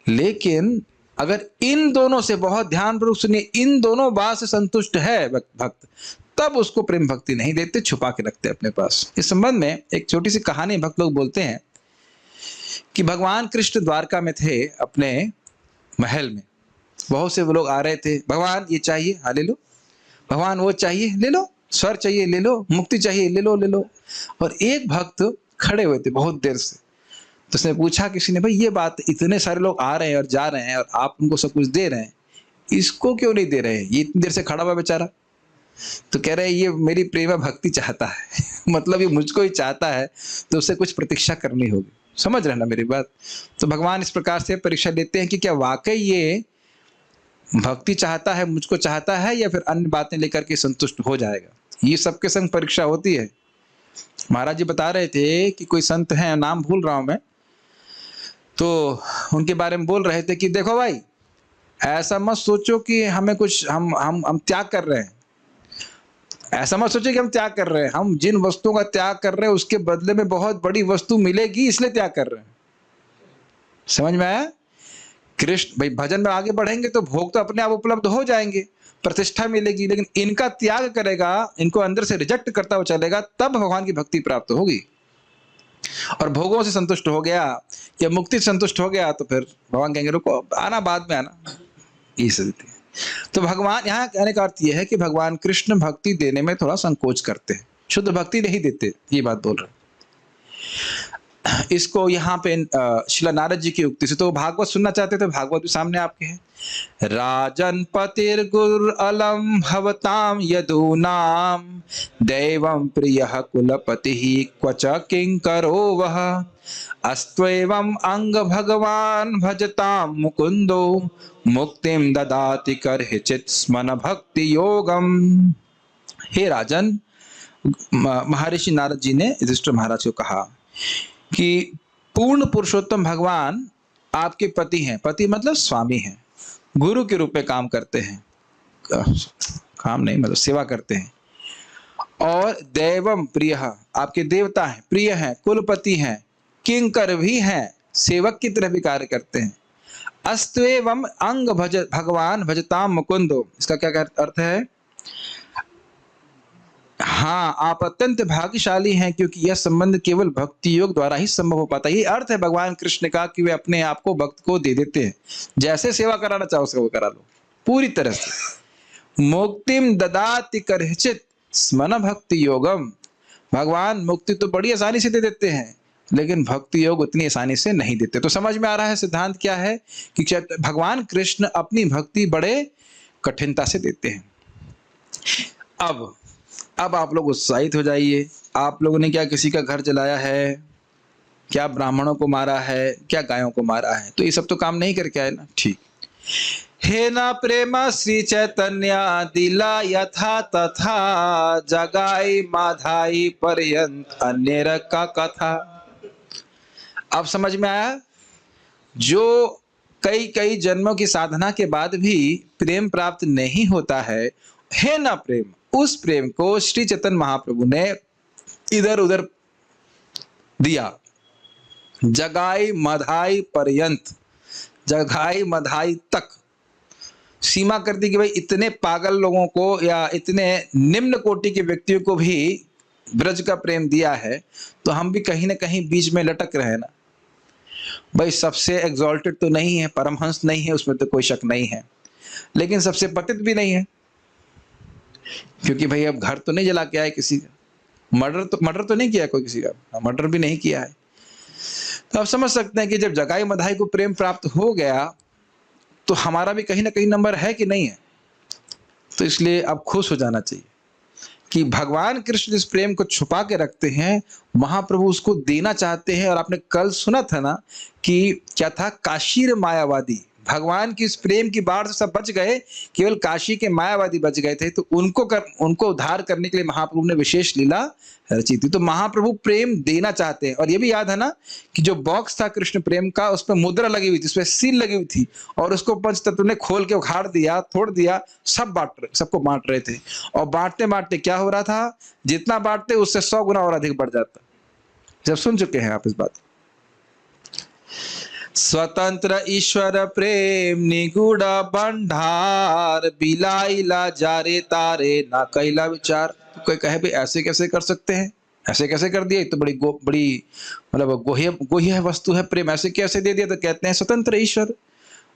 लेकिन अगर इन दोनों से, बहुत ध्यानपूर्वक सुनिए, इन दोनों बात से संतुष्ट है भक्त, तब उसको प्रेम भक्ति नहीं देते, छुपा के रखते अपने पास। इस संबंध में एक छोटी सी कहानी भक्त लोग बोलते हैं कि भगवान कृष्ण द्वारका में थे अपने महल में। बहुत से वो लोग आ रहे थे, भगवान ये चाहिए, हाँ ले लो, भगवान वो चाहिए ले लो, स्वर चाहिए ले लो, मुक्ति चाहिए ले लो। और एक भक्त खड़े हुए थे बहुत देर से, तो उसने पूछा किसी ने, भाई ये बात, इतने सारे लोग आ रहे हैं और जा रहे हैं और आप उनको सब कुछ दे रहे हैं, इसको क्यों नहीं दे रहे हैं, ये इतनी देर से खड़ा हुआ बेचारा। तो कह रहे हैं ये मेरी प्रेम भक्ति चाहता है। मतलब ये मुझको ही चाहता है, तो उससे कुछ प्रतीक्षा करनी होगी। समझ रहे ना मेरी बात? तो भगवान इस प्रकार से परीक्षा लेते हैं कि क्या वाकई ये भक्ति चाहता है, मुझको चाहता है, या फिर अन्य बातें लेकर के संतुष्ट हो जाएगा। ये सबके संग परीक्षा होती है। महाराज जी बता रहे थे कि कोई संत हैं, नाम भूल रहा हूं मैं, तो उनके बारे में बोल रहे थे कि देखो भाई, ऐसा मत सोचो कि हमें कुछ हम त्याग कर रहे हैं, ऐसा मत सोचो कि हम त्याग कर रहे हैं। हम जिन वस्तुओं का त्याग कर रहे हैं उसके बदले में बहुत बड़ी वस्तु मिलेगी, इसलिए त्याग कर रहे हैं। समझ में आया? कृष्ण भाई भजन में आगे बढ़ेंगे तो भोग तो अपने आप उपलब्ध हो जाएंगे, प्रतिष्ठा मिलेगी, लेकिन इनका त्याग करेगा, इनको अंदर से रिजेक्ट करता हुआ चलेगा, तब भगवान की भक्ति प्राप्त होगी। और भोगों से संतुष्ट हो गया या मुक्ति से संतुष्ट हो गया तो फिर भगवान कहेंगे रुको, आना बाद में आना, ये स्थिति है। तो भगवान, यहाँ कहने का अर्थ यह है कि भगवान कृष्ण भक्ति देने में थोड़ा संकोच करते हैं, शुद्ध भक्ति नहीं देते, ये बात बोल रहे। इसको यहाँ पे श्रील नारद जी की उक्ति से, तो भागवत सुनना चाहते थे, भागवत भी सामने आपके हैं। राजन पतिर गुर अलम भवताम यदूनाम दैवं प्रियः कुलपति क्वच किंकरो वह अस्त्वेवं अंग भगवान भजताम मुकुंदो मुक्तिम ददाति करहिचित स्मन भक्ति योगम। हे राजन, महर्षि नारद जी ने युधिष्ठिर महाराज को कहा कि पूर्ण पुरुषोत्तम भगवान आपके पति हैं, पति मतलब स्वामी हैं, गुरु के रूप में काम करते हैं, काम नहीं मतलब सेवा करते हैं, और दैवम प्रिय, आपके देवता हैं, प्रिय हैं, कुलपति हैं, किंकर भी हैं, सेवक की तरह भी कार्य करते हैं। अस्त्वेवम अंग भज भगवान भजताम मुकुंदो, इसका क्या अर्थ है? हाँ, आप अत्यंत भाग्यशाली हैं क्योंकि यह संबंध केवल भक्ति योग द्वारा ही संभव हो पाता है। ये अर्थ है भगवान कृष्ण का कि वे अपने आप को भक्त को दे देते हैं, जैसे सेवा कराना चाहो उसको करा लो पूरी तरह से। मुक्तिम ददाति करहिचित स्मन भक्ति योगम, भगवान मुक्ति तो बड़ी आसानी से दे देते हैं, लेकिन भक्ति योग उतनी आसानी से नहीं देते। तो समझ में आ रहा है सिद्धांत क्या है कि भगवान कृष्ण अपनी भक्ति बड़े कठिनता से देते हैं। अब आप लोग उत्साहित हो जाइए। आप लोगों ने क्या किसी का घर जलाया है, क्या ब्राह्मणों को मारा है, क्या गायों को मारा है? तो ये सब तो काम नहीं करके आए ना। ठीक। हे ना प्रेम श्री चैतन्य दिला यथा तथा, जगाई माधाई पर्यंत अन्य का कथा। अब समझ में आया? जो कई कई जन्मों की साधना के बाद भी प्रेम प्राप्त नहीं होता है ना प्रेम, उस प्रेम को श्री चैतन्य महाप्रभु ने इधर उधर दिया। जगाई मधाई पर्यंत, जगाई मधाई तक सीमा कर दी कि भाई इतने पागल लोगों को या इतने निम्न कोटि के व्यक्तियों को भी ब्रज का प्रेम दिया है, तो हम भी कहीं ना कहीं बीच में लटक रहे हैं ना। भाई सबसे एग्जॉल्टेड तो नहीं है, परमहंस नहीं है, उसमें तो कोई शक नहीं है, लेकिन सबसे पतित भी नहीं है, क्योंकि भाई अब घर तो नहीं जला के आए किसी का, मर्डर तो नहीं किया कोई किसी का, मर्डर भी नहीं किया है। तो आप समझ सकते हैं कि जब जगाई मधाई को प्रेम प्राप्त हो गया तो हमारा भी कहीं ना कहीं नंबर है कि नहीं है। तो इसलिए अब खुश हो जाना चाहिए कि भगवान कृष्ण इस प्रेम को छुपा के रखते हैं, महाप्रभु उसको देना चाहते हैं। और आपने कल सुना था ना कि क्या था, काशीर मायावादी, भगवान की इस प्रेम की बाढ़ से सब बच गए, केवल काशी के मायावादी बच गए थे। तो उनको उद्धार करने के लिए महाप्रभु ने विशेष लीला रची थी। तो महाप्रभु प्रेम देना चाहते हैं। और ये भी याद है ना कि जो बॉक्स था कृष्ण प्रेम का, उस पर मुद्रा लगी हुई थी, उस पर सील लगी हुई थी, और उसको पंचतत्व ने खोल के उखाड़ दिया, तोड़ दिया, सबको बांट रहे थे। और बांटते बांटते क्या हो रहा था, जितना बांटते उससे 100 गुना और अधिक बढ़ जाता। जब सुन चुके हैं आप इस बात। स्वतंत्र ईश्वर प्रेम निगूढ़ भंडार, बिलाइला जारे तारे ना कैला विचार। तो कोई कहे भाई ऐसे कैसे कर सकते हैं, ऐसे कैसे कर दिया, तो बड़ी मतलब गोह्य वस्तु है प्रेम, ऐसे कैसे दे दिया? तो कहते हैं स्वतंत्र ईश्वर,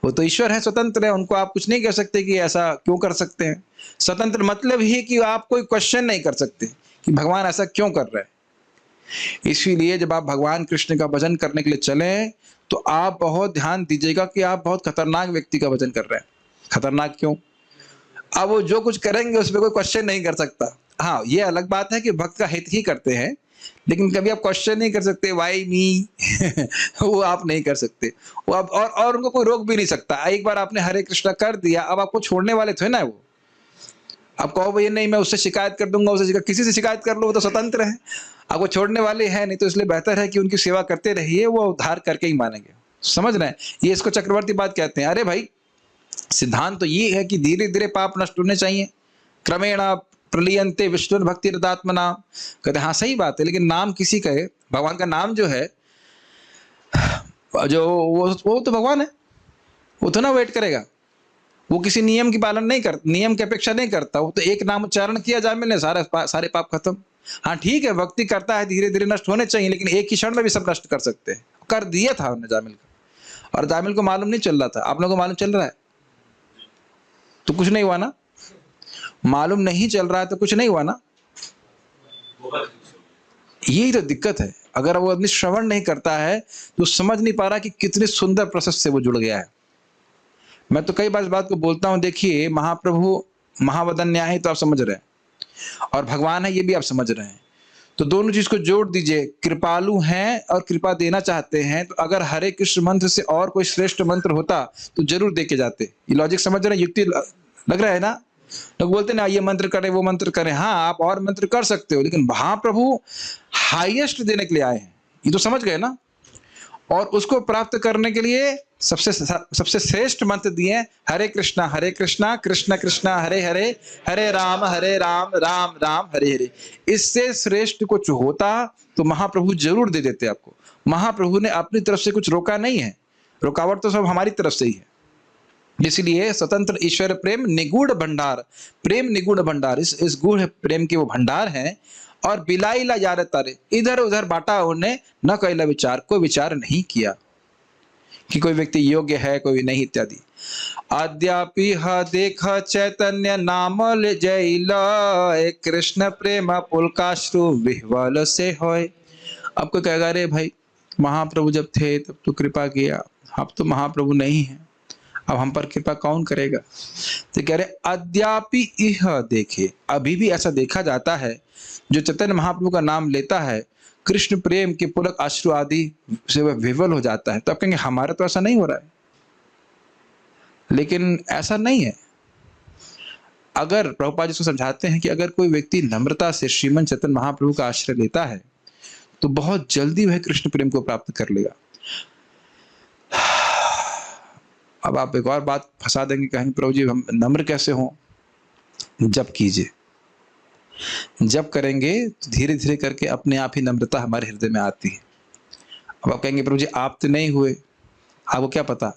वो तो ईश्वर है, स्वतंत्र है, उनको आप कुछ नहीं कह सकते कि ऐसा क्यों कर सकते हैं। स्वतंत्र मतलब ही कि आप कोई क्वेश्चन नहीं कर सकते कि भगवान ऐसा क्यों कर रहे हैं। इसीलिए जब आप भगवान कृष्ण का भजन करने के लिए चलें तो आप बहुत ध्यान दीजिएगा कि आप बहुत खतरनाक व्यक्ति का भजन कर रहे हैं। खतरनाक क्यों? अब वो जो कुछ करेंगे उसमें कोई क्वेश्चन नहीं कर सकता। हाँ, ये अलग बात है कि भक्त का हित ही करते हैं, लेकिन कभी आप क्वेश्चन नहीं कर सकते, वाई मी वो आप नहीं कर सकते। वो अब और उनको कोई रोक भी नहीं सकता। एक बार आपने हरे कृष्णा कर दिया, अब आपको छोड़ने वाले थे ना वो। आप कहो भैया नहीं मैं उससे शिकायत कर दूंगा, उससे किसी से शिकायत कर लो, वो तो स्वतंत्र है, आपको छोड़ने वाले हैं नहीं। तो इसलिए बेहतर है कि उनकी सेवा करते रहिए, वो उद्धार करके ही मानेंगे। समझ रहे हैं? ये इसको चक्रवर्ती बात कहते हैं। अरे भाई सिद्धांत तो ये है कि धीरे धीरे पाप नष्ट होने चाहिए, क्रमेण प्रलीयन्ते विष्णु भक्ति रदात्मना। कहते हाँ सही बात है, लेकिन नाम किसी का है, भगवान का नाम जो है, जो वो तो भगवान है, वो तो ना वेट करेगा, वो किसी नियम की पालन नहीं करता, नियम की अपेक्षा नहीं करता। वो तो एक नाम उच्चारण किया जामिल ने, सारे पाप खत्म। हाँ ठीक है, भक्ति करता है, धीरे धीरे नष्ट होने चाहिए, लेकिन एक ही क्षण में भी सब नष्ट कर सकते हैं। कर दिया था उन्होंने जामिल का, और जामिल को मालूम नहीं चल रहा था। आप लोगों को मालूम चल रहा है तो कुछ नहीं हुआ ना, मालूम नहीं चल रहा है तो कुछ नहीं हुआ ना। यही तो दिक्कत है। अगर वो आदमी श्रवण नहीं करता है तो समझ नहीं पा रहा कि कितने सुंदर प्रोसेस से वो जुड़ गया है। मैं तो कई बार इस बात को बोलता हूं, देखिए महाप्रभु महावदन्या है तो आप समझ रहे हैं, और भगवान है ये भी आप समझ रहे हैं। तो दोनों चीज को जोड़ दीजिए, कृपालु हैं और कृपा देना चाहते हैं। तो अगर हरे कृष्ण मंत्र से और कोई श्रेष्ठ मंत्र होता तो जरूर दे के जाते। ये लॉजिक समझ रहे हैं, युक्ति लग रहा है ना। लोग बोलते ना ये मंत्र करें वो मंत्र करें, हाँ आप और मंत्र कर सकते हो, लेकिन महाप्रभु हाईएस्ट देने के लिए आए हैं, ये तो समझ गए ना। और उसको प्राप्त करने के लिए सबसे श्रेष्ठ मंत्र दिए, हरे कृष्णा कृष्ण कृष्ण हरे हरे, हरे राम राम राम हरे हरे। इससे श्रेष्ठ कुछ होता तो महाप्रभु जरूर दे देते आपको। महाप्रभु ने अपनी तरफ से कुछ रोका नहीं है, रुकावट तो सब हमारी तरफ से ही है। इसलिए स्वतंत्र ईश्वर प्रेम निगूढ़ भंडार, प्रेम निगूढ़ भंडार, इस गूढ़ प्रेम के वो भंडार हैं। और बिलाइला यार तारे, इधर उधर बांटा उन्हें, न कैला विचार, कोई विचार नहीं किया कि कोई व्यक्ति योग्य है कोई नहीं इत्यादि। अद्यापि देख चैतन्य नाम जैल, कृष्ण प्रेम पुलकाश्रु विह्वल से होय। अब कोई कहेगा अरे भाई महाप्रभु जब थे तब तो कृपा किया, अब तो महाप्रभु नहीं है, अब हम पर कृपा कौन करेगा? तो कह रहे अद्यापि यह देखे, अभी भी ऐसा देखा जाता है, जो चैतन्य महाप्रभु का नाम लेता है कृष्ण प्रेम के पुलक अश्रु आदि से वह विवल हो जाता है। तो आप कहेंगे हमारा तो ऐसा नहीं हो रहा है, लेकिन ऐसा नहीं है। अगर प्रभुपाद जी समझाते हैं कि अगर कोई व्यक्ति नम्रता से श्रीमन चैतन्य महाप्रभु का आश्रय लेता है तो बहुत जल्दी वह कृष्ण प्रेम को प्राप्त कर लेगा। अब आप एक और बात फंसा देंगे, कहेंगे प्रभु जी हम नम्र कैसे हों? जब कीजिए, जब करेंगे तो धीरे धीरे करके अपने आप ही नम्रता हमारे हृदय में आती है। अब आप कहेंगे प्रभु जी आप तो नहीं हुए, आपको क्या पता?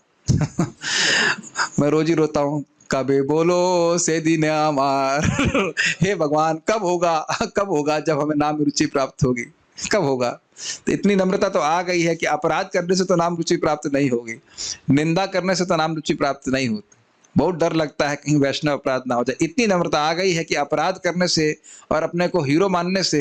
मैं रोज ही रोता हूँ, कबे बोलो से दिन अमार। हे भगवान कब होगा, कब होगा जब हमें नाम रुचि प्राप्त होगी, कब होगा? तो इतनी नम्रता तो आ गई है कि अपराध करने से तो नाम रुचि प्राप्त नहीं होगी, निंदा करने से तो नाम रुचि प्राप्त नहीं होती। बहुत डर लगता है कहीं वैष्णव अपराध ना हो जाए। इतनी नम्रता आ गई है कि अपराध करने से और अपने को हीरो मानने से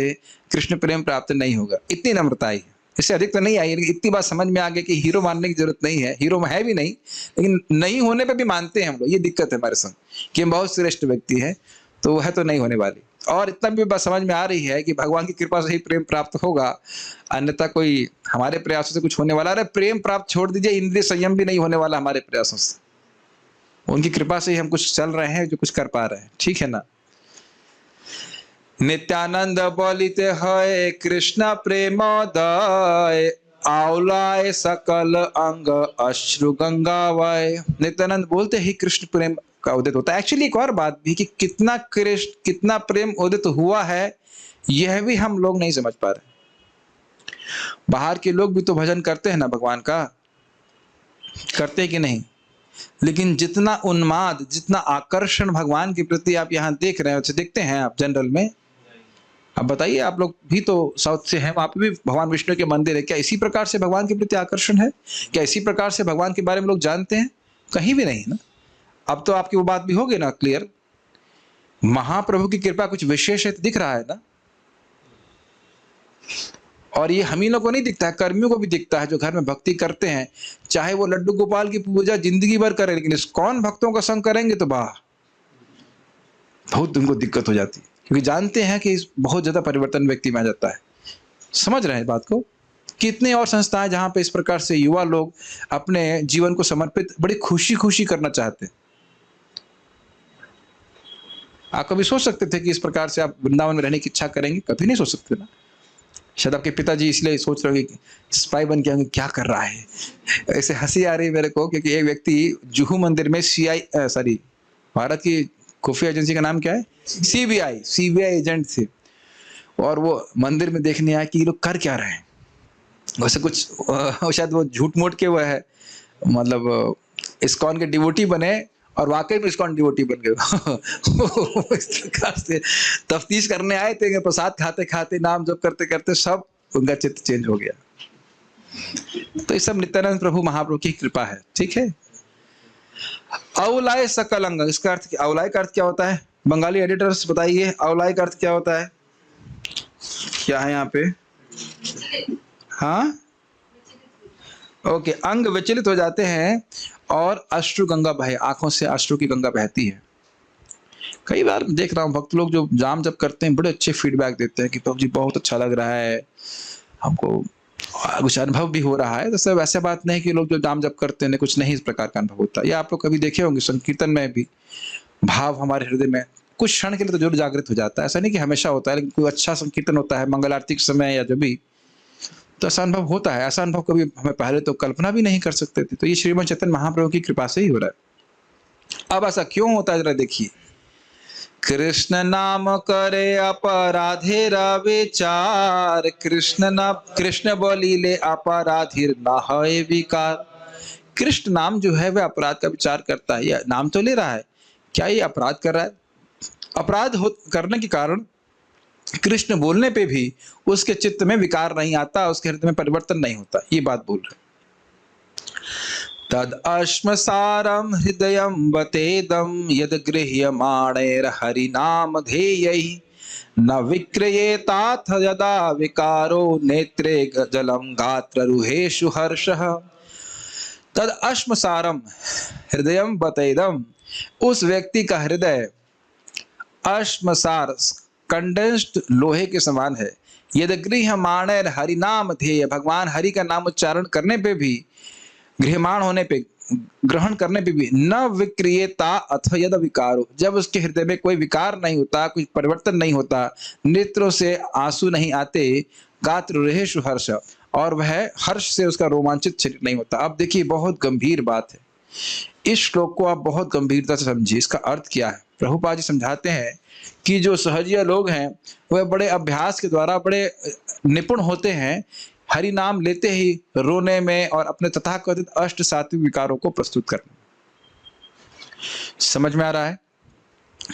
कृष्ण प्रेम प्राप्त नहीं होगा। इतनी नम्रता आई है, इससे अधिक तो नहीं आई, लेकिन इतनी बात समझ में आ गई कि हीरो मानने की जरूरत नहीं है। हीरो है भी नहीं, लेकिन नहीं होने पे भी मानते हैं हम लोग। ये दिक्कत है हमारे संग कि हम बहुत श्रेष्ठ व्यक्ति हैं, तो वह तो नहीं होने वाली। और इतना भी बात समझ में आ रही है कि भगवान की कृपा से ही प्रेम प्राप्त होगा, अन्यथा कोई हमारे प्रयासों से कुछ होने वाला। अरे प्रेम प्राप्त छोड़ दीजिए, इंद्रिय संयम भी नहीं होने वाला हमारे प्रयासों से। उनकी कृपा से ही हम कुछ चल रहे हैं, जो कुछ कर पा रहे हैं, ठीक है ना। नित्यानंद बोलिते है कृष्ण प्रेमोदय, आउलाय सकल अंग अश्रु गंगा वय। नित्यानंद बोलते ही कृष्ण प्रेम का उदित होता है। एक्चुअली एक और बात भी कि कितना प्रेम उदित हुआ है, यह भी हम लोग नहीं समझ पा रहे। बाहर के लोग भी तो भजन करते हैं ना भगवान का, करते हैं कि नहीं? लेकिन जितना उन्माद, जितना आकर्षण भगवान के प्रति आप यहाँ देख रहे हैं, देखते हैं आप जनरल में। अब बताइए, आप लोग भी तो साउथ से हैं, वहां पे भी भगवान विष्णु के मंदिर है। क्या इसी प्रकार से भगवान के प्रति आकर्षण है? क्या इसी प्रकार से भगवान के बारे में लोग जानते हैं? कहीं भी नहीं ना। अब तो आपकी वो बात भी होगी ना क्लियर, महाप्रभु की कृपा कुछ विशेष है तो दिख रहा है ना। और ये हम ही लोग को नहीं दिखता है, कर्मियों को भी दिखता है जो घर में भक्ति करते हैं। चाहे वो लड्डू गोपाल की पूजा जिंदगी भर करें, लेकिन इस्कॉन भक्तों का संग करेंगे तो वाह, बहुत उनको दिक्कत हो जाती है, क्योंकि जानते हैं कि बहुत ज्यादा परिवर्तन व्यक्ति में आ जाता है। समझ रहे हैं बात को? कितने और संस्थाएं जहां पे इस प्रकार से युवा लोग अपने जीवन को समर्पित बड़ी खुशी खुशी करना चाहते हैं। आप कभी सोच सकते थे कि इस प्रकार से आप वृंदावन में रहने की इच्छा करेंगे? कभी नहीं सोच सकते ना। शायद आपके पिताजी इसलिए सोच रहे होंगे स्पाई बन के क्या कर रहा है। ऐसे हंसी आ रही है मेरे को, क्योंकि एक व्यक्ति जुहू मंदिर में भारत की खुफिया एजेंसी का नाम क्या है, सीबीआई एजेंट थे, और वो मंदिर में देखने आए कि ये लोग कर क्या रहे हैं। वैसे कुछ शायद वो झूठ मूठ के वो है, मतलब इस्कॉन के डिवोटी बने और वाकई में इस्कॉन डिवोटी बन गए। इस प्रकार से तफ्तीश करने आए थे, प्रसाद खाते खाते नाम जप करते करते सब उनका चित्त चेंज हो गया। तो ये सब नित्यानंद प्रभु महाप्रभु की कृपा है, ठीक है। अवलाय सकल अंग, इसका अर्थ अवलाय का अर्थ क्या होता है? बंगाली एडिटर्स बताइए, अवलाय का अर्थ क्या होता है? क्या है यहाँ पे? हाँ, ओके, अंग विचलित हो जाते हैं और अश्रु गंगा बहे, आंखों से अश्रु की गंगा बहती है। कई बार देख रहा हूँ भक्त लोग जो जाम जब करते हैं बड़े अच्छे फीडबैक देते हैं कि प्रभु जी बहुत अच्छा लग रहा है, हमको कुछ अनुभव भी हो रहा है। तो सब ऐसा बात नहीं कि लोग जो जाम जब करते हैं कुछ नहीं इस प्रकार का अनुभव होता। ये आप लोग कभी देखे होंगे संकीर्तन में भी भाव हमारे हृदय में कुछ क्षण के लिए तो जरूर जागृत हो जाता है। ऐसा नहीं कि हमेशा होता है, लेकिन कोई अच्छा संकीर्तन होता है मंगल आरती के समय या जो भी, तो ऐसा अनुभव होता है। ऐसा अनुभव कभी हमें पहले तो कल्पना भी नहीं कर सकते थे। तो ये श्रीमद चैतन्य महाप्रभु की कृपा से ही हो रहा है। अब ऐसा क्यों होता है जरा देखिए। कृष्ण नाम करे अपराधेर विचार, कृष्ण बोलीले अपराधीर ना है विकार। कृष्ण नाम जो है वह अपराध का विचार करता है। यह नाम तो ले रहा है, क्या ये अपराध कर रहा है? अपराध करने के कारण कृष्ण बोलने पे भी उसके चित्त में विकार नहीं आता, उसके हृदय में परिवर्तन नहीं होता। ये बात बोल रहे। तद अश्मसारम हृदयम बतेदम यद गृह्यमाणैर हरि नाम ध्येयैः न विक्रियेताथ यदा विकारो नेत्रे जलम गात्र रुहेषु हर्षः। तद अश्मसारम हृदयम बतैदम, उस व्यक्ति का हृदय अश्मसार कंडेंस्ड लोहे के समान है। यदि गृह्यमाण हरि नाम ध्येय, भगवान हरि का नाम उच्चारण करने पे भी, गृह्यमाण होने पे, ग्रहण करने पे भी, न विक्रियता अथ यद विकारो, जब उसके हृदय में कोई विकार नहीं होता, कोई परिवर्तन नहीं होता, नेत्रों से आंसू नहीं आते, गात्ररेषु हर्ष, और वह हर्ष से उसका रोमांचित शरीर नहीं होता। अब देखिए बहुत गंभीर बात है, इस श्लोक को आप बहुत गंभीरता से समझिए। इसका अर्थ क्या है? प्रभुपाद जी समझाते हैं कि जो सहजिया लोग हैं वह बड़े अभ्यास के द्वारा बड़े निपुण होते हैं हरि नाम लेते ही रोने में और अपने तथाकथित अष्ट सात्विक विकारों को प्रस्तुत करने में। समझ में आ रहा है?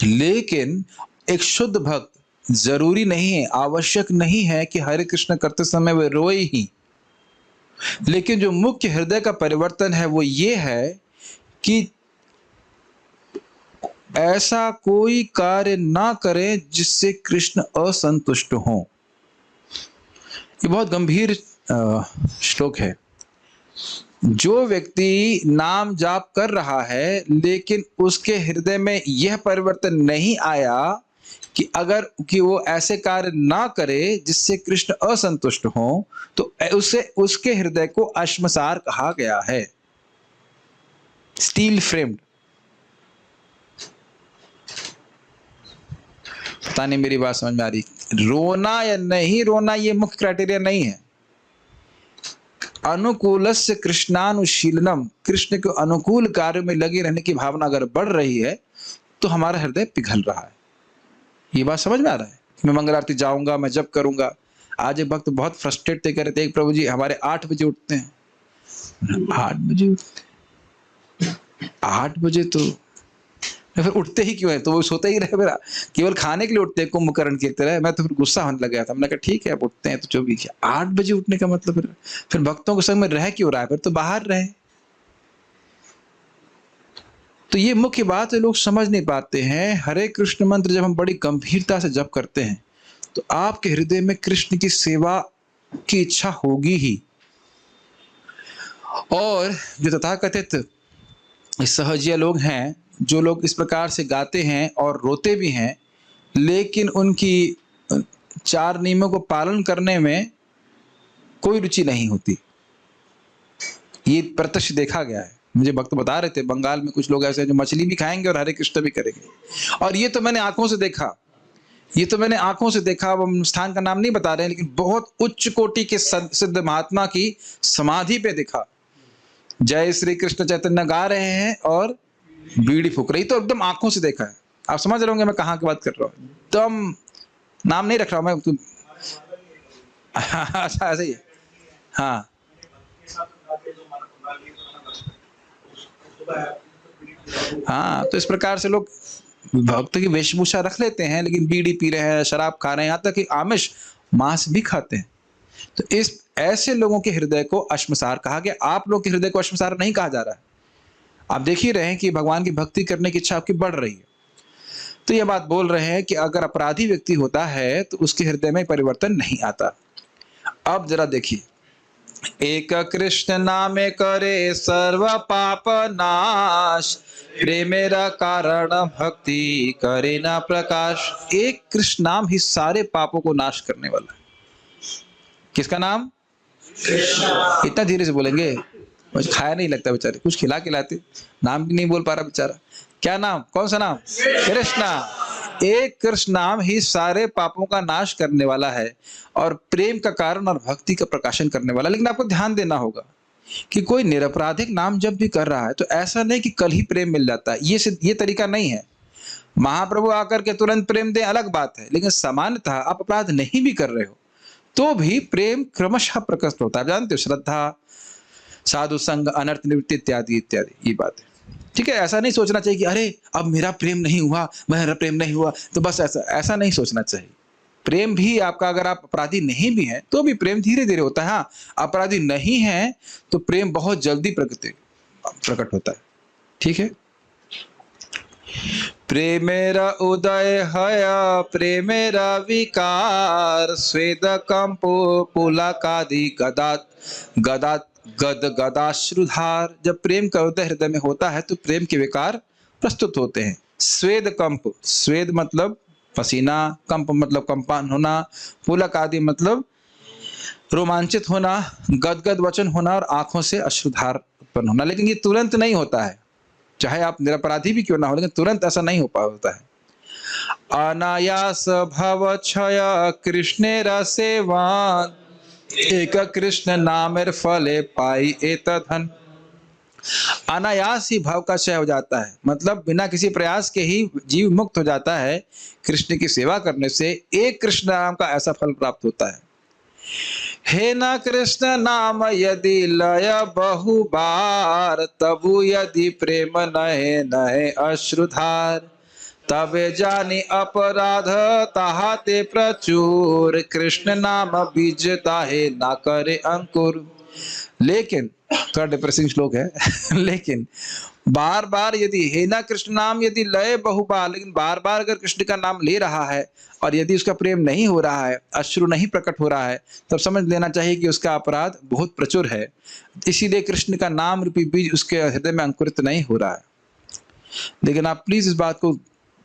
लेकिन एक शुद्ध भक्त जरूरी नहीं है, आवश्यक नहीं है कि हरे कृष्ण करते समय वे रोए ही, लेकिन जो मुख्य हृदय का परिवर्तन है वो ये है कि ऐसा कोई कार्य ना करें जिससे कृष्ण असंतुष्ट हो। ये बहुत गंभीर श्लोक है। जो व्यक्ति नाम जाप कर रहा है लेकिन उसके हृदय में यह परिवर्तन नहीं आया कि वो ऐसे कार्य ना करे जिससे कृष्ण असंतुष्ट हो, तो उसके हृदय को अश्मसार कहा गया है, स्टील फ्रेम्ड। पता नहीं मेरी बात समझ में आ रही? रोना या नहीं रोना ये मुख्य क्राइटेरिया नहीं है। अनुकूलस्य कृष्णानुशीलनम, कृष्ण के अनुकूल कार्य में लगे रहने की भावना अगर बढ़ रही है तो हमारा हृदय पिघल रहा है। ये बात समझ में आ रहा है? मैं मंगल आरती जाऊंगा, मैं जप करूंगा। आज एक वक्त बहुत फ्रस्ट्रेट थे, कह रहे थे प्रभु जी हमारे 8 बजे उठते हैं। 8 बजे उठते, 8 बजे तो फिर उठते ही क्यों है? तो वो सोता ही रहे, मेरा केवल खाने के लिए उठते हैं कुंभकर्ण की तरह। मैं तो फिर गुस्सा होने लगा था। मैंने कहा ठीक है अब उठते हैं तो जो भी किया। 8 बजे उठने का मतलब फिर भक्तों के संग में रह क्यों रहा है? फिर तो बाहर रहे। तो ये मुख्य बात है, लोग समझ नहीं पाते हैं। हरे कृष्ण मंत्र जब हम बड़ी गंभीरता से जप करते हैं तो आपके हृदय में कृष्ण की सेवा की इच्छा होगी ही। और जो तथाकथित सहजिया लोग हैं, जो लोग इस प्रकार से गाते हैं और रोते भी हैं, लेकिन उनकी 4 नियमों को पालन करने में कोई रुचि नहीं होती, ये प्रत्यक्ष देखा गया है। मुझे भक्त बता रहे थे बंगाल में कुछ लोग ऐसे हैं जो मछली भी खाएंगे और हरे कृष्ण भी करेंगे। और ये तो मैंने आंखों से देखा, अब स्थान का नाम नहीं बता रहे हैं, लेकिन बहुत उच्च कोटि के सिद्ध महात्मा की समाधि पे देखा। जय श्री कृष्ण चैतन्य गा रहे हैं और बीड़ी फूक रही, तो एकदम आंखों से देखा है। आप समझ रहे होंगे मैं कहाँ की बात कर रहा हूँ। एकदम नाम नहीं रख रहा हूँ मैं, तुम अच्छा ऐसे ही। हाँ हाँ, तो इस प्रकार से लोग भक्त की वेशभूषा रख लेते हैं, लेकिन बीड़ी पी रहे हैं, शराब खा रहे हैं, यहाँ तक कि आमिष मांस भी खाते हैं। तो इस ऐसे लोगों के हृदय को अश्मसार कहा गया। आप लोग के हृदय को अश्मसार नहीं कहा जा रहा है। आप देख ही रहे हैं कि भगवान की भक्ति करने की इच्छा आपकी बढ़ रही है। तो यह बात बोल रहे हैं कि अगर अपराधी व्यक्ति होता है तो उसके हृदय में परिवर्तन नहीं आता। अब जरा देखिए, एक कृष्ण नामे करे सर्व पाप नाश, प्रेमेरा कारण भक्ति करे ना प्रकाश। एक कृष्ण नाम ही सारे पापों को नाश करने वाला है। किसका नाम? कृष्ण। इतना धीरे से बोलेंगे, मुझे खाया नहीं लगता बेचारे, कुछ खिला खिलाते, नाम भी नहीं बोल पा रहा बेचारा। क्या नाम? कौन सा नाम? कृष्णा। एक कृष्ण नाम ही सारे पापों का नाश करने वाला है और प्रेम का कारण और भक्ति का प्रकाशन करने वाला। लेकिन आपको ध्यान देना होगा कि कोई निरपराधिक नाम जब भी कर रहा है तो ऐसा नहीं कि कल ही प्रेम मिल जाता है। ये तरीका नहीं है। महाप्रभु आकर के तुरंत प्रेम दे अलग बात है, लेकिन सामान्यतः आप अपराध नहीं भी कर रहे हो तो भी प्रेम क्रमशः प्रकट होता है। जानते हो, श्रद्धा, साधु संग, अनर्थ निवृत्ति इत्यादि इत्यादि, ये बात है। ठीक है, ऐसा नहीं सोचना चाहिए कि अरे अब मेरा प्रेम नहीं हुआ, मेरा प्रेम नहीं हुआ तो बस ऐसा नहीं सोचना चाहिए। प्रेम भी आपका, अगर आप अपराधी नहीं भी हैं तो भी प्रेम धीरे धीरे होता है। हाँ, अपराधी नहीं है तो प्रेम बहुत जल्दी प्रकट होता है। ठीक है। प्रेमेरा उदय हया प्रेमेरा विकार, स्वेद कंपो पुलकादि गदात गद गदाश्रुधार। जब प्रेम का उदय हृदय में होता है तो प्रेम के विकार प्रस्तुत होते हैं। स्वेद कंप, स्वेद मतलब पसीना, कंप मतलब कंपन होना, पुलक आदि मतलब रोमांचित होना, गदगद वचन होना और आंखों से अश्रुधार उत्पन्न होना। लेकिन ये तुरंत नहीं होता है, चाहे आप निरपराधी भी क्यों ना हो, लेकिन तुरंत ऐसा नहीं हो पाता है। अनायास भव क्षय कृष्णे रसेवान, एक कृष्ण नामेर फले पाई एतधन। अनायास ही भाव का क्षय हो जाता है, मतलब बिना किसी प्रयास के ही जीव मुक्त हो जाता है। कृष्ण की सेवा करने से एक कृष्ण नाम का ऐसा फल प्राप्त होता है। हे न कृष्ण नाम यदि लय बहु बार, तबु यदि प्रेम नहे नहे अश्रुधार। तबे जानी अपराध ताहाते प्रचुर, कृष्ण नाम बीज ताहे ना करे अंकुर। लेकिन थोड़ा डिप्रेसिंग श्लोक है लेकिन बार बार यदि हे ना कृष्ण नाम यदि लय बहुबार, लेकिन बार बार अगर कृष्ण का नाम ले रहा है और यदि उसका प्रेम नहीं हो रहा है, अश्रु नहीं प्रकट हो रहा है, तब समझ लेना चाहिए कि उसका अपराध बहुत प्रचुर है। इसीलिए कृष्ण का नाम रूपी बीज उसके हृदय में अंकुरित नहीं हो रहा है। लेकिन आप प्लीज इस बात को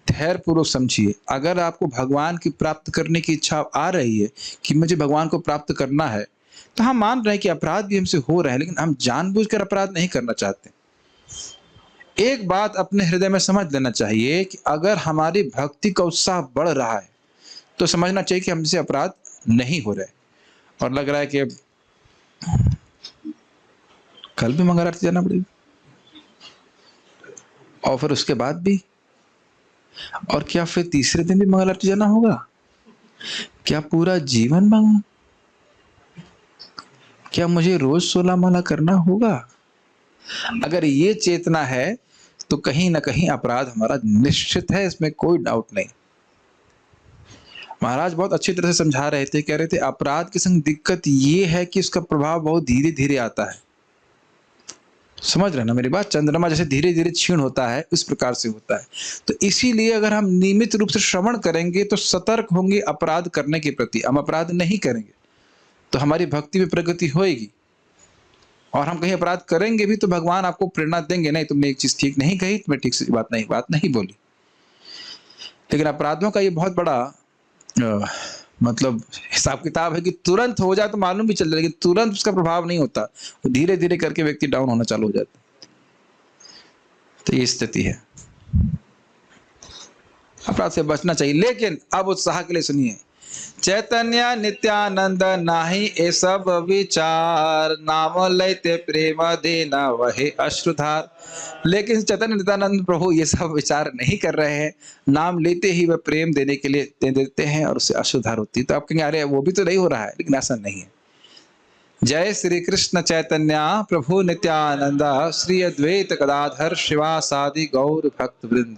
धैर्य पूर्वक समझिए। अगर आपको भगवान की प्राप्त करने की इच्छा आ रही है कि मुझे भगवान को प्राप्त करना है, तो हम मान रहे हैं कि अपराध भी हमसे हो रहे हैं, लेकिन हम जानबूझकर अपराध नहीं करना चाहते। एक बात अपने हृदय में समझ लेना चाहिए कि अगर हमारी भक्ति का उत्साह बढ़ रहा है तो समझना चाहिए कि हमसे अपराध नहीं हो रहे। और लग रहा है कि कल भी मंगल आरती जाना पड़ेगा और फिर उसके बाद भी, और क्या फिर तीसरे दिन भी मंगल आरती जाना होगा? क्या पूरा जीवन मंगल? क्या मुझे रोज 16 माला करना होगा? अगर ये चेतना है तो कहीं ना कहीं अपराध हमारा निश्चित है, इसमें कोई डाउट नहीं। महाराज बहुत अच्छी तरह से समझा रहे थे, कह रहे थे अपराध के संग दिक्कत ये है कि उसका प्रभाव बहुत धीरे धीरे आता है। समझ रहे ना मेरी बात? चंद्रमा जैसे धीरे धीरे क्षीण होता है, उस प्रकार से होता है। तो इसीलिए अगर हम नियमित रूप से श्रवण करेंगे तो सतर्क होंगे अपराध करने के प्रति। हम अपराध नहीं करेंगे तो हमारी भक्ति में प्रगति होएगी, और हम कहीं अपराध करेंगे भी तो भगवान आपको प्रेरणा देंगे, नहीं तुमने एक चीज ठीक नहीं कही, तुम्हें ठीक से बात नहीं बोली। लेकिन अपराधों का ये बहुत बड़ा मतलब हिसाब किताब है कि तुरंत हो जाए तो मालूम भी चल जाए, लेकिन तुरंत उसका प्रभाव नहीं होता, वो धीरे धीरे करके व्यक्ति डाउन होना चालू हो जाता है। तो ये स्थिति है, अपराध से बचना चाहिए। लेकिन अब उत्साह के लिए सुनिए, चैतन्य नित्यानंद नाही ए सब विचार, नाम लेते प्रेम देना वहे अश्रुधार। लेकिन चैतन्य नित्यानंद प्रभु ये सब विचार नहीं कर रहे हैं, नाम लेते ही वह प्रेम देने के लिए दे देते हैं और उससे अश्रुधार होती है। तो आप कहेंगे अरे वो भी तो नहीं हो रहा है, लेकिन ऐसा नहीं है। जय श्री कृष्ण चैतन्य प्रभु नित्यानंद, श्री अद्वैत गदाधर शिवासादि गौर भक्त वृंद।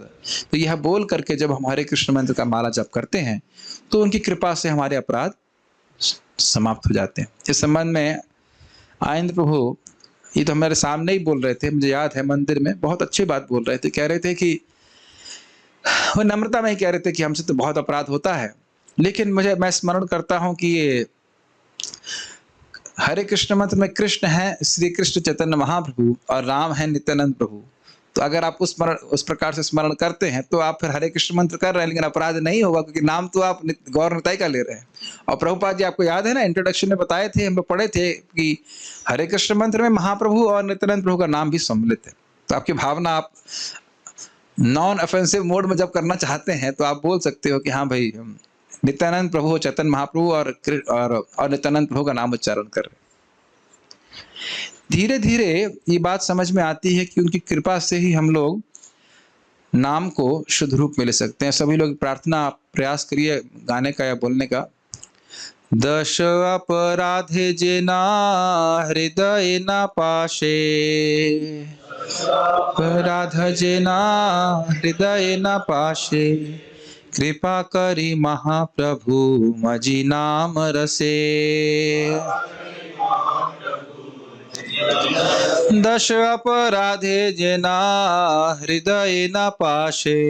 तो यह बोल करके जब हम हरे कृष्ण मंत्र का माला जप करते हैं तो उनकी कृपा से हमारे अपराध समाप्त हो जाते हैं। इस संबंध में आनंद प्रभु ये तो हमारे सामने ही बोल रहे थे, मुझे याद है मंदिर में बहुत अच्छी बात बोल रहे थे। कह रहे थे कि वो नम्रता में ही कह रहे थे कि हमसे तो बहुत अपराध होता है, लेकिन मैं स्मरण करता हूं कि ये हरे कृष्ण मंत्र में कृष्ण है श्री कृष्ण चैतन्य महाप्रभु और राम है नित्यानंद प्रभु। तो अगर आप उस प्रकार से स्मरण करते हैं तो आप फिर हरे कृष्ण मंत्र कर रहे हैं, लेकिन अपराध नहीं होगा, क्योंकि नाम तो आप गौर निताई का ले रहे हैं। और प्रभुपाद जी आपको याद है ना, इंट्रोडक्शन में बताए थे, हम लोग पढ़े थे कि हरे कृष्ण मंत्र में महाप्रभु और नित्यानंद प्रभु का नाम भी सम्मिलित है। तो आपकी भावना आप नॉन ऑफेंसिव मोड में जब करना चाहते हैं तो आप बोल सकते हो कि हाँ भाई नित्यानंद प्रभु चैतन्य महाप्रभु और नित्यानंद प्रभु का नाम उच्चारण कर रहे। धीरे धीरे ये बात समझ में आती है कि उनकी कृपा से ही हम लोग नाम को शुद्ध रूप में ले सकते हैं। सभी लोग प्रार्थना प्रयास करिए गाने का या बोलने का। दश अपराधे जेना हृदय न पाशे, अपराध जेना हृदय न पाशे, कृपा करी महाप्रभु मजी नाम रसे। दश अपराधे जेना हृदय न पाशे,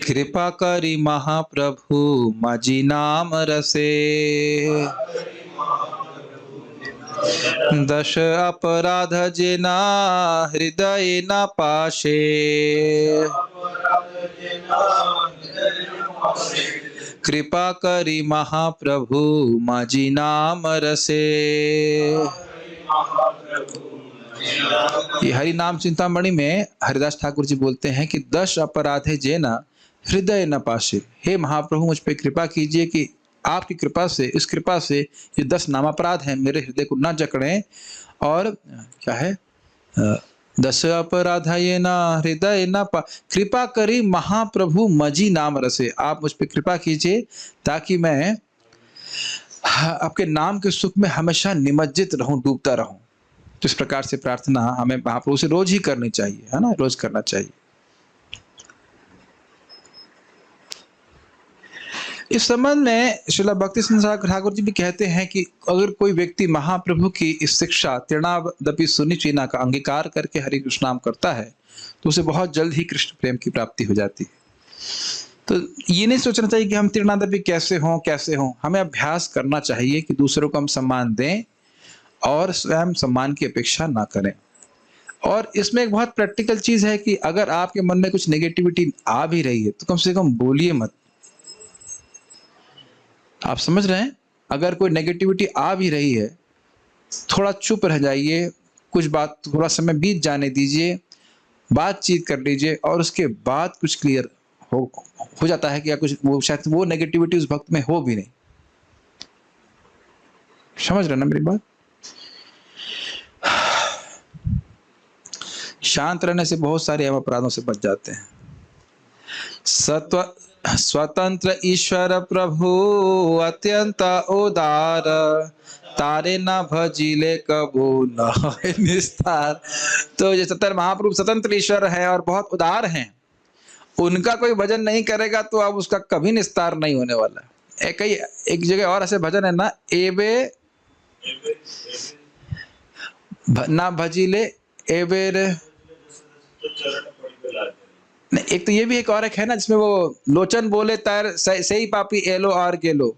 कृपा करी महाप्रभु माझी नाम रसे, दश अपराध जेना हृदय न पाशे, कृपा करी महाप्रभु माझी नाम रसे। ये हरि नाम चिंतामणि में हरिदास ठाकुर जी बोलते हैं कि 10 अपराधे जेना हृदय न पाशे। हे महाप्रभु मुझ पे कृपा कीजिए कि आपकी कृपा से, इस कृपा से ये 10 नामापराध हैं मेरे हृदय को न जकड़ें। और क्या है, 10 अपराध ये ना हृदय न पा, कृपा करी महाप्रभु मजी नाम रसे। आप मुझ पे कृपा कीजिए ताकि मैं आपके नाम के सुख में हमेशा निमज्जित रहूं, डूबता रहूं। तो इस प्रकार से प्रार्थना हमें महाप्रभु से रोज ही करनी चाहिए, है ना, रोज करना चाहिए। इस संबंध में श्रील भक्ति सिद्धांत ठाकुर जी भी कहते हैं कि अगर कोई व्यक्ति महाप्रभु की इस शिक्षा तृणादपि सुनिचीना का अंगीकार करके हरि कृष्ण नाम करता है तो उसे बहुत जल्द ही कृष्ण प्रेम की प्राप्ति हो जाती है। तो ये नहीं सोचना चाहिए कि हम तृणादपि कैसे हों। हमें अभ्यास करना चाहिए कि दूसरों को हम सम्मान दें और स्वयं सम्मान की अपेक्षा ना करें। और इसमें एक बहुत प्रैक्टिकल चीज है कि अगर आपके मन में कुछ नेगेटिविटी आ भी रही है तो कम से कम बोलिए मत। आप समझ रहे हैं, अगर कोई नेगेटिविटी आ भी रही है थोड़ा चुप रह जाइए, कुछ बात थोड़ा समय बीत जाने दीजिए, बातचीत कर लीजिए और उसके बाद कुछ क्लियर हो जाता है कि या कुछ वो शायद वो नेगेटिविटी उस भक्त में हो भी नहीं। समझ रहे ना मेरी बात? शांत रहने से बहुत सारे हम अपराधों से बच जाते हैं। स्वतंत्र ईश्वर प्रभु अत्यंत उदार, तारे न भजिले कबू न निस्तार। तो ये चतुर महाप्रभु स्वतंत्र ईश्वर है और बहुत उदार हैं, उनका कोई भजन नहीं करेगा तो अब उसका कभी निस्तार नहीं होने वाला। एक जगह और ऐसे भजन है ना, एबे ना भजिले एबेर, एक तो ये भी एक और एक है ना जिसमें वो लोचन बोले तार सही पापी एलो और गेलो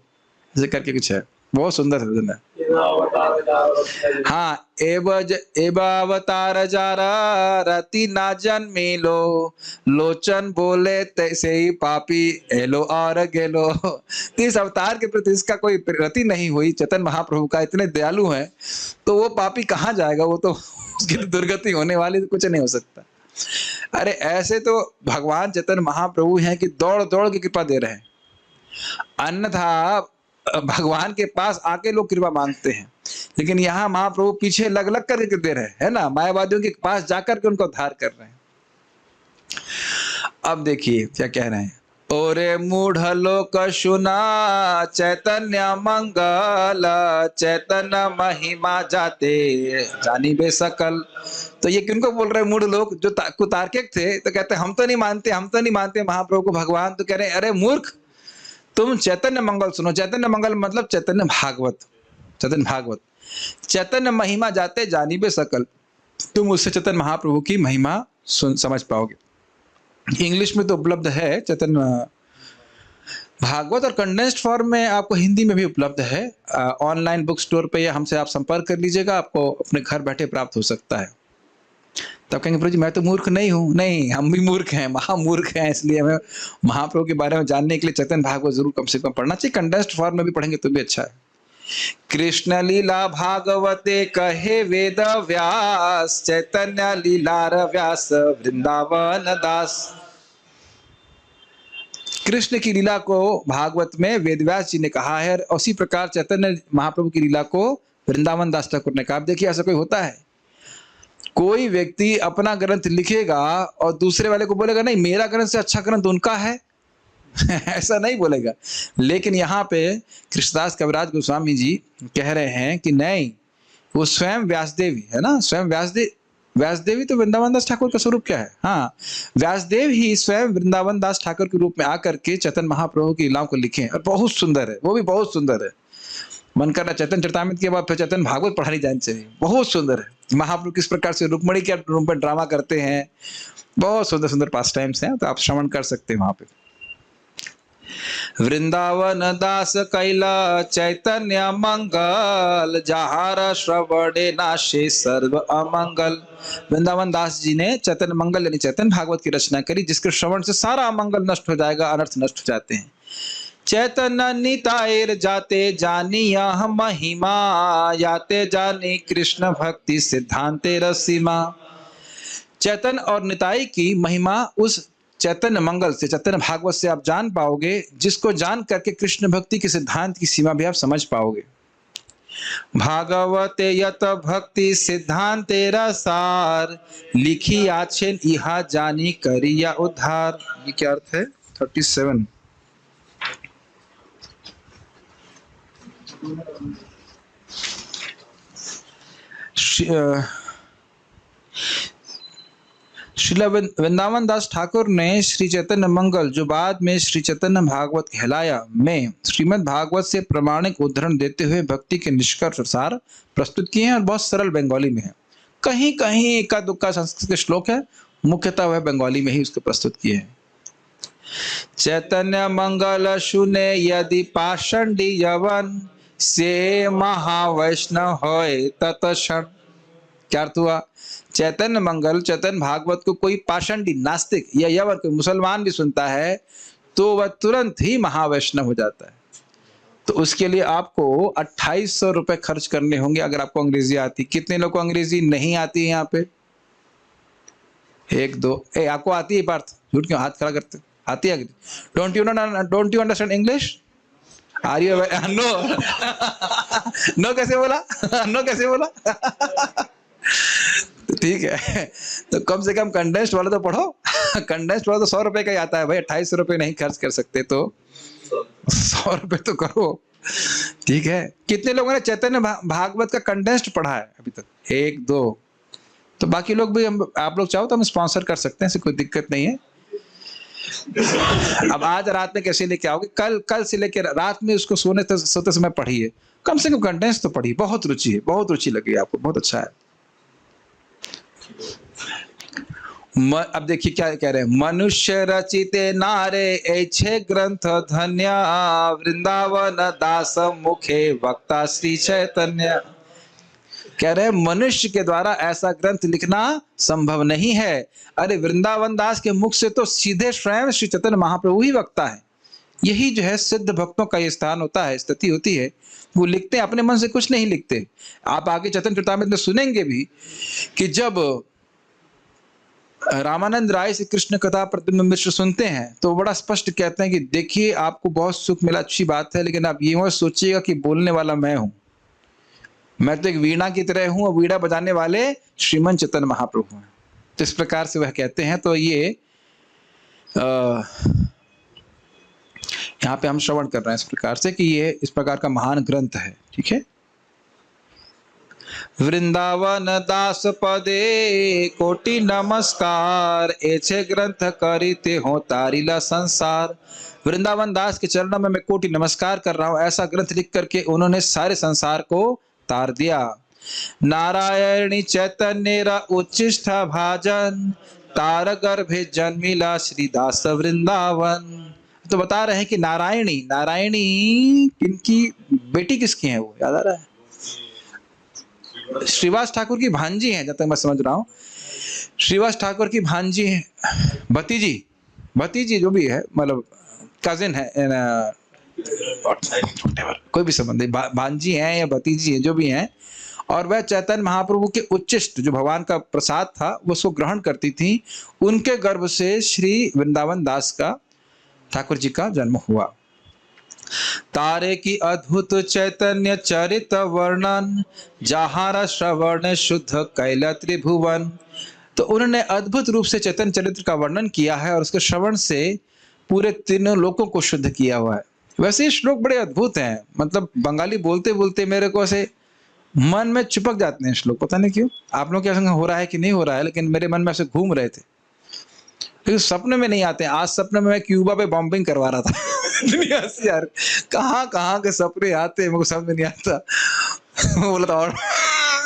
ऐसे करके कुछ है, बहुत सुंदर भजन है। हाँ, एब अवतार जारा रति ना जन्मिलो, लोचन बोले तैसे ही पापी एलो और गेलो। इस अवतार के प्रति इसका कोई रति नहीं हुई चैतन्य महाप्रभु का, इतने दयालु हैं तो वो पापी कहाँ जाएगा, वो तो उसकी दुर्गति होने वाली, तो कुछ नहीं हो सकता। अरे ऐसे तो भगवान चैतन्य महाप्रभु हैं कि दौड़ दौड़ की कृपा दे रहे हैं, अन्यथा भगवान के पास आके लोग कृपा मांगते हैं, लेकिन यहाँ महाप्रभु पीछे लग लग करके दे रहे हैं, है ना, मायावादियों के पास जाकर के उनको उद्धार कर रहे हैं। अब देखिए क्या कह रहे हैं, ओरे मूढ़ लोक सुना चैतन्य मंगल, चैतन्य महिमा जाते जानी बे सकल। तो ये किनको बोल रहे हैं मूढ़ लोग? जो कुतार्किक थे तो कहते हम तो नहीं मानते महाप्रभु को भगवान। तो कह रहे हैं अरे मूर्ख, तुम चैतन्य मंगल सुनो। चैतन्य मंगल मतलब चैतन्य भागवत, चैतन्य महिमा जाते जानी बे सकल। तुम उससे चैतन्य महाप्रभु की महिमा समझ पाओगे। इंग्लिश में तो उपलब्ध है चैतन्य भागवत और कंडेंस्ड फॉर्म में आपको हिंदी में भी उपलब्ध है। ऑनलाइन बुक स्टोर पे या हमसे आप संपर्क कर लीजिएगा, आपको अपने घर बैठे प्राप्त हो सकता है। तब कहेंगे प्रभु जी मैं तो मूर्ख नहीं हूँ। नहीं, हम भी मूर्ख हैं, महामूर्ख हैं, इसलिए हमें महाप्रभु के बारे में जानने के लिए चैतन्य भागवत जरूर कम से कम पढ़ना चाहिए। कंडेंस्ड फॉर्म में भी पढ़ेंगे तो भी अच्छा है। कृष्ण लीला भागवते कहे वेद व्यास, चैतन्य लीलार व्यास वृंदावन दास। कृष्ण की लीला को भागवत में वेदव्यास जी ने कहा है, और उसी प्रकार चैतन्य महाप्रभु की लीला को वृंदावन दास ठाकुर ने कहा। देखिए ऐसा कोई होता है, कोई व्यक्ति अपना ग्रंथ लिखेगा और दूसरे वाले को बोलेगा नहीं मेरा ग्रंथ से अच्छा ग्रंथ उनका है ऐसा नहीं बोलेगा। लेकिन यहाँ पे कृष्णदास कविराज गोस्वामी जी कह रहे हैं कि नहीं, वो स्वयं व्यासदेवी है ना, स्वयं व्यासदेवी तो वृंदावन दास ठाकुर का स्वरूप क्या है। हाँ, व्यासदेव ही स्वयं वृंदावन दास ठाकुर के रूप में आकर के चैतन्य महाप्रभु की लीलाओं को लिखे और बहुत सुंदर है, वो भी बहुत सुंदर है। मन कर रहा चैतन्य चरितामृत के बाद फिर चैतन्य भागवत पढ़ानी जानी चाहिए, बहुत सुंदर है। महाप्रभु किस प्रकार से रुक्मणी के रूप में ड्रामा करते हैं, बहुत सुंदर सुंदर पास टाइम्स हैं, तो आप श्रवण कर सकते हैं वहां पे। वृंदावन दास कैला चैतन्य मंगल, जहार श्रवणे नाशे सर्व अमंगल। वृंदावन दास जी ने चैतन्य मंगल यानी चैतन्य भागवत की रचना करी, जिसके श्रवण से सारा अमंगल नष्ट हो जाएगा, अनर्थ नष्ट हो जाते हैं। चैतन्य नितायर जाते जानिया महिमा, याते जानी कृष्ण भक्ति सिद्धांते रसीमा। चैतन्य और निताई की महिमा उस चैतन्य मंगल से, चैतन्य भागवत से आप जान पाओगे, जिसको जान करके कृष्ण भक्ति के सिद्धांत की सीमा भी आप समझ पाओगे। भागवते यत भक्ति सिद्धांते रसार, लिखी आछेन इहा जानी करिया उद्धार। ये क्या अर्थ है? 37। श्रील वृंदावन दास ठाकुर ने श्री चैतन्य मंगल, जो बाद में श्री चैतन्य भागवत कहलाया, में श्रीमद् भागवत से प्रमाणिक उद्धरण देते हुए भक्ति के निष्कर्ष सार प्रस्तुत किए हैं और बहुत सरल बंगाली में है। कहीं कहीं एका दुक्का संस्कृत के श्लोक है, मुख्यतः वह बंगाली में ही उसको प्रस्तुत किए हैं। चैतन्य मंगल सुने यदि पाषंडी यवन, से महावैष्णव होए तत्क्षण। क्या अर्थ हुआ? चैतन्य मंगल, चैतन्य भागवत को कोई पाषंडी, नास्तिक या यवन, कोई मुसलमान भी सुनता है तो वह तुरंत ही महावैष्णव हो जाता है। तो उसके लिए आपको 2800 रुपए खर्च करने होंगे अगर आपको अंग्रेजी आती। कितने लोग को अंग्रेजी नहीं आती है यहाँ पे? 1 2। आपको आती है पार्थ? झूठ क्यों हाथ खड़ा करते? आती है? Don't you understand English? Are you no? No कैसे बोला? नो कैसे बोला? ठीक है, तो कम से कम कंडेंस्ड वाला तो पढ़ो। कंडेंस्ड वाला तो 100 रुपए का ही आता है भाई, 2800 रुपए नहीं खर्च कर सकते तो 100 रुपए तो करो। ठीक है, कितने लोगों ने चैतन्य भागवत का कंडेंस्ड पढ़ा है अभी तक? 1 2। तो बाकी लोग भी, आप लोग चाहो तो हम स्पॉन्सर कर सकते हैं, ऐसी कोई दिक्कत नहीं है। अब आज रात में कैसे लेके आओगे? कल से लेके रात में उसको सोते समय पढ़िए, कम से कम कंडेंस तो पढ़िए। बहुत रुचि है, बहुत रुचि लगी आपको, बहुत अच्छा है। अब देखिए क्या कह रहे हैं, मनुष्य रचिते नारे ऐछे ग्रंथ धन्य, वृंदावन दास मुखे वक्ता श्री चैतन्य। कह रहे हैं मनुष्य के द्वारा ऐसा ग्रंथ लिखना संभव नहीं है। अरे वृंदावन दास के मुख से तो सीधे स्वयं श्री चैतन्य महाप्रभु ही वक्ता है। यही जो है सिद्ध भक्तों का ये स्थान होता है, स्थिति होती है। वो लिखते हैं, अपने मन से कुछ नहीं लिखते। आप आगे चैतन्य चरितामृत में सुनेंगे भी कि जब रामानंद राय से कृष्ण कथा प्रद्युम्न मिश्र सुनते हैं तो बड़ा स्पष्ट कहते हैं कि देखिए आपको बहुत सुख मिला, अच्छी बात है, लेकिन आप ये मत सोचिएगा कि बोलने वाला मैं हूं। मैं तो एक वीणा की तरह हूं और वीणा बजाने वाले श्रीमन चैतन्य महाप्रभु हैं। तो इस प्रकार से वह कहते हैं। तो ये यहाँ पे हम श्रवण कर रहे हैं इस प्रकार से कि ये इस प्रकार का महान ग्रंथ है। ठीक है, वृंदावन दास पदे कोटि नमस्कार, ऐसे ग्रंथ करीते हो तारिला संसार। वृंदावन दास के चरणों में मैं कोटि नमस्कार कर रहा हूं। ऐसा ग्रंथ लिख करके उन्होंने सारे संसार को तार दिया। नारायणी चैतन्य उच्चिष्ठ भाजन, तार गर्भे जन्मिला श्रीदास वृंदावन। तो बता रहे हैं कि नारायणी किनकी बेटी किसकी है? वो याद आ रहा है? श्रीवास ठाकुर की भांजी हैं, जब तक मैं समझ रहा हूं। श्रीवास ठाकुर की भांजी है, भतीजी जो भी है, मतलब कजिन है, कोई भी संबंध नहीं, भांजी हैं या भतीजी है, जो भी हैं। और वह चैतन्य महाप्रभु के उच्चिष्ट, जो भगवान का प्रसाद था, वो उसको ग्रहण करती थी। उनके गर्भ से श्री वृंदावन दास का, ठाकुर जी का जन्म हुआ। तारे की अद्भुत चैतन्य चरित वर्णन, जहारा श्रवण शुद्ध कैला त्रिभुवन। तो उन्होंने अद्भुत रूप से चैतन्य चरित्र का वर्णन किया है और उसके श्रवण से पूरे तीनों लोकों को शुद्ध किया हुआ है। वैसे ये श्लोक बड़े अद्भुत हैं, मतलब बंगाली बोलते बोलते मेरे को ऐसे मन में चिपक जाते हैं श्लोक, पता नहीं क्यों। आप लोग क्या संग हो रहा है कि नहीं हो रहा है, लेकिन मेरे मन में ऐसे घूम रहे थे, क्योंकि सपने में नहीं आते। आज सपने में मैं क्यूबा पे बॉम्बिंग करवा रहा था। इतनी हंसी यार, कहाँ के सपने आते हैं, मेरे को समझ में नहीं आता। बोला था और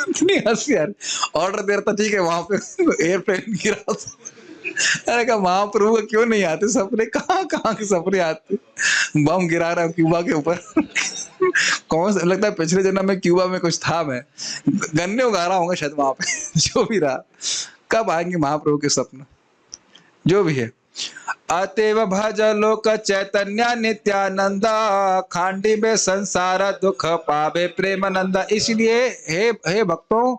इतनी हंसी यार, ऑर्डर दे रहा था, ठीक है, वहां पे एयरप्लेन गिरा था। अरे कहा महाप्रभु को क्यों नहीं आते सपने, कहाँ के सपने आते। बम गिरा रहा हूँ क्यूबा के ऊपर। कौन सा लगता है पिछले जन्म में क्यूबा में कुछ था, मैं गन्ने उगा रहा हूँ शायद वहां पे। जो भी रहा, कब आएंगे महाप्रभु के स्वप्न, जो भी है। अतएव भज लोक चैतन्य नित्यानंद, खांडी में संसार दुख पावे प्रेमानंद। इसलिए हे भक्तों,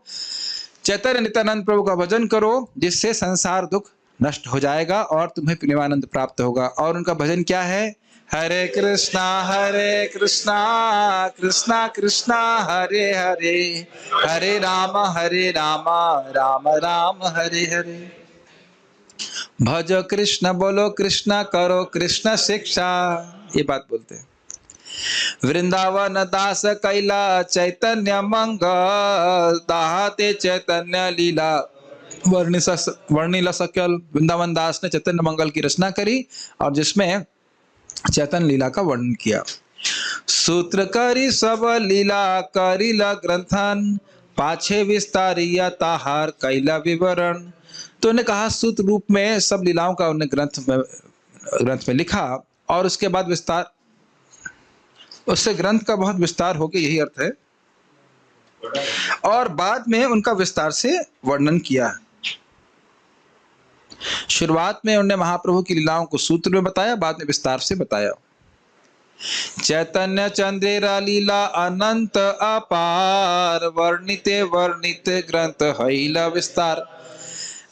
चैतन्य नित्यानंद प्रभु का भजन करो, जिससे संसार दुख नष्ट हो जाएगा और तुम्हें प्रेमानंद प्राप्त होगा। और उनका भजन क्या है? हरे कृष्णा कृष्णा कृष्णा हरे हरे, हरे राम राम राम हरे हरे। भजो कृष्ण बोलो कृष्ण, करो कृष्ण शिक्षा, ये बात बोलते हैं। वृंदावन दास कैला चैतन्य मंगल, दाहते चैतन्य लीला वर्णिला सकल। वृंदावन दास ने चैतन्य मंगल की रचना करी और जिसमें चैतन्य लीला का वर्णन किया। सूत्र करी सब लीला करिला ग्रंथन, पाछे विस्तारिया ताहार कैला विवरण। तो उन्हें कहा सूत्र रूप में सब लीलाओं का उन्हें ग्रंथ में लिखा और उसके बाद विस्तार, उससे ग्रंथ का बहुत विस्तार हो गया, यही अर्थ है। और बाद में उनका विस्तार से वर्णन किया। शुरुआत में उन्होंने महाप्रभु की लीलाओं को सूत्र में बताया, बाद में विस्तार से बताया। चैतन्य चंद्रेरा लीला अनंत अपार, वर्णिते वर्णित ग्रंथ हैला विस्तार।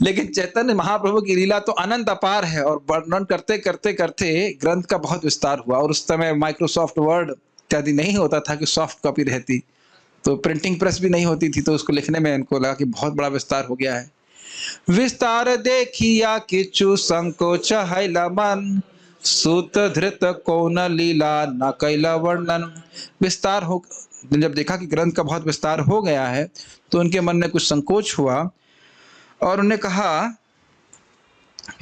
लेकिन चैतन्य महाप्रभु की लीला तो अनंत अपार है और वर्णन करते करते करते ग्रंथ का बहुत विस्तार हुआ। और उस समय माइक्रोसॉफ्ट वर्ड इत्यादि नहीं होता था कि सॉफ्ट कॉपी रहती, तो प्रिंटिंग प्रेस भी नहीं होती थी, तो उसको लिखने में इनको लगा कि बहुत बड़ा विस्तार हो गया है। विस्तार देखिया किचु संकोच हैला मन, सूत धृत कौन लीला न कैला वर्णन। विस्तार हो, जब देखा कि ग्रंथ का बहुत विस्तार हो गया है तो उनके मन में कुछ संकोच हुआ और उन्हें कहा,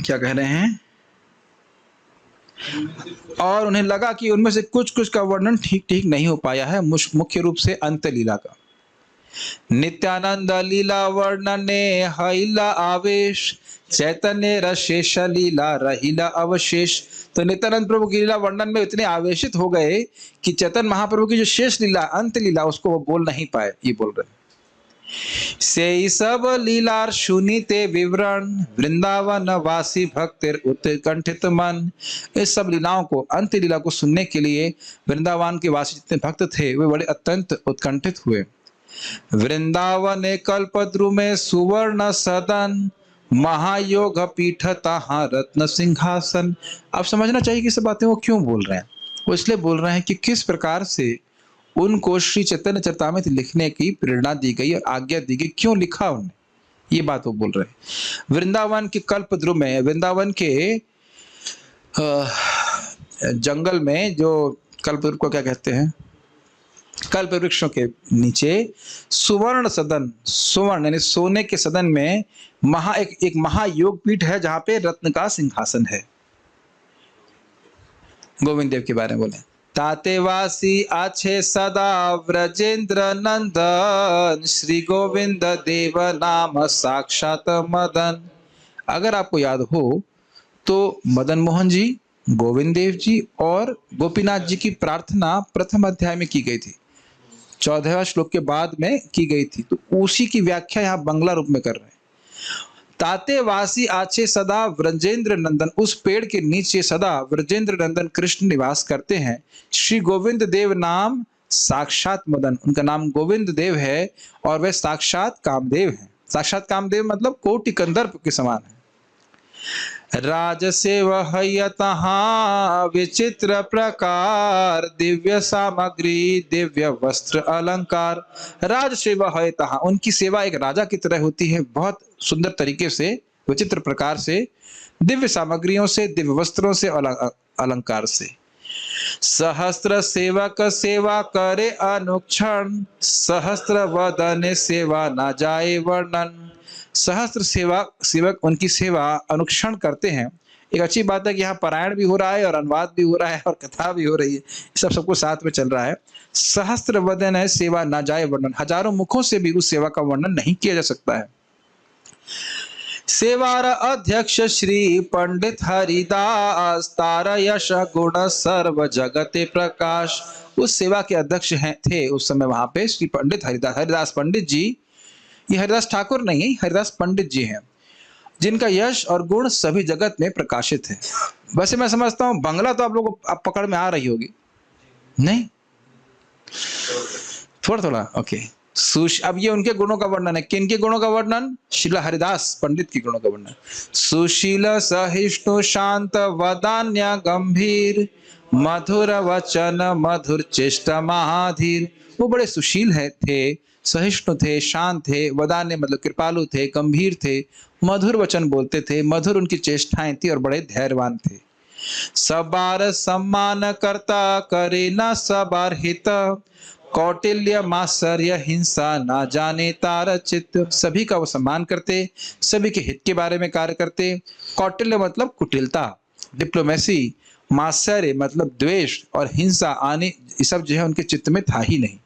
क्या कह रहे हैं, और उन्हें लगा कि उनमें से कुछ कुछ का वर्णन ठीक ठीक नहीं हो पाया है, मुख्य रूप से अंत लीला का। नित्यानंद लीला वर्णने हैला आवेश, चैतन्य रशेष लीला रहिला अवशेष। तो नित्यानंद प्रभु की लीला वर्णन में इतने आवेशित हो गए कि चैतन्य महाप्रभु की जो शेष लीला, अंत लीला, उसको वो बोल नहीं पाए। ये बोल रहे से सब लीलार सुनीते विवरण, वृंदावन वासी भक्तिर उत्कंठित मन। इस सब लीलाओं को, अंत लीला को सुनने के लिए वृंदावन के वासी जितने भक्त थे वे बड़े अत्यंत उत्कंठित हुए। वृंदावन कल्पद्रु में सुवर्ण सदन, महायोग पीठ तहाँ रत्न सिंहासन। अब समझना चाहिए कि इस बातें वो क्यों बोल रहे हैं। वो इसलिए बोल रहे हैं कि किस प्रकार से उनको श्री चैतन्य चरितामृत लिखने की प्रेरणा दी गई और आज्ञा दी गई, क्यों लिखा उन्हें, ये बात वो बोल रहे हैं। वृंदावन के कल्पद्रु में, वृंदावन के जंगल में, जो कल्पद्रु को क्या कहते हैं, कल्प वृक्षों के नीचे सुवर्ण सदन, सुवर्ण यानी सोने के सदन में एक महायोग पीठ है जहां पे रत्न का सिंहासन है। गोविंद देव के बारे में बोले, ताते वासी आछे सदा व्रजेंद्र नंदन, श्री गोविंद देव नाम साक्षात मदन। अगर आपको याद हो तो मदन मोहन जी, गोविंद देव जी और गोपीनाथ जी की प्रार्थना प्रथम अध्याय में की गई थी, 14वें श्लोक के बाद में की गई थी। तो उसी की व्याख्या यहाँ बंगला रूप में कर रहे हैं। ताते वासी आछे सदा व्रजेंद्र नंदन, उस पेड़ के नीचे सदा व्रजेंद्र नंदन कृष्ण निवास करते हैं। श्री गोविंद देव नाम साक्षात मदन, उनका नाम गोविंद देव है और वे साक्षात कामदेव हैं। साक्षात कामदेव मतलब कोटि कंदर्प के समान है। राज सेव तहाँ विचित्र प्रकार, दिव्य सामग्री दिव्य वस्त्र अलंकार। राज सेवा है तहाँ, उनकी सेवा एक राजा की तरह होती है, बहुत सुंदर तरीके से, विचित्र प्रकार से, दिव्य सामग्रियों से, दिव्य वस्त्रों से, अलंकार से। सहस्त्र सेवक सेवा करे अनुक्षण, सहस्त्र वदन सेवा न जाए वर्णन। सहस्त्र सेवक उनकी सेवा अनुक्षण करते हैं। एक अच्छी बात है कि यहाँ पारायण भी हो रहा है और अनुवाद भी हो रहा है और कथा भी हो रही है, सबको साथ में चल रहा है। सहस्त्र वदन है सेवा ना जाए वर्णन, हजारों मुखों से भी उस सेवा का वर्णन नहीं किया जा सकता है। सेवार अध्यक्ष श्री पंडित हरिदास तारा यश गुण सर्व जगते प्रकाश। उस सेवा के अध्यक्ष हैं थे उस समय वहां पे श्री पंडित हरिदास पंडित जी। ये हरिदास ठाकुर नहीं है, हरिदास पंडित जी हैं, जिनका यश और गुण सभी जगत में प्रकाशित है। वैसे मैं समझता हूं बंगला तो आप लोगों को आप पकड़ में आ रही होगी, नहीं? थोड़ा थोड़ा ओके। अब ये उनके गुणों का वर्णन है। किन के गुणों का वर्णन? शिला हरिदास पंडित के गुणों का वर्णन। सुशील सहिष्णु शांत वदान्य गंभीर मधुर वचन मधुर चेष्टा महाधीर। वो बड़े सुशील थे, सहिष्णु थे, शांत थे, वदान्य मतलब कृपालु थे, गंभीर थे, मधुर वचन बोलते थे, मधुर उनकी चेष्टाएं थी और बड़े धैर्यवान थे। सबार सम्मान करता करे न सबार हित कौटिल्य मात्सर्य हिंसा ना जाने तार चित्त। सभी का वो सम्मान करते, सभी के हित के बारे में कार्य करते। कौटिल्य मतलब कुटिलता, डिप्लोमेसी, मात्सर्य मतलब द्वेष, और हिंसा आने ये सब जो है उनके चित्त में था ही नहीं।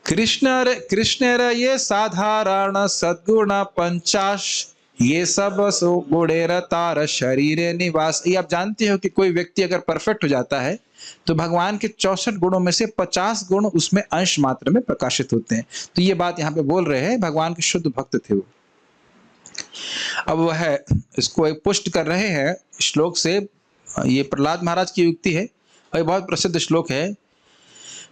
कृष्ण ये साधारण सद्गुण पंचाश ये सब सो गुणेर तार शरीर निवास। ये आप जानते हो कि कोई व्यक्ति अगर परफेक्ट हो जाता है तो भगवान के 64 गुणों में से 50 गुण उसमें अंश मात्र में प्रकाशित होते हैं। तो ये बात यहाँ पे बोल रहे हैं, भगवान के शुद्ध भक्त थे वो। अब वह इसको एक पुष्ट कर रहे हैं श्लोक से। ये प्रहलाद महाराज की युक्ति है और ये बहुत प्रसिद्ध श्लोक है।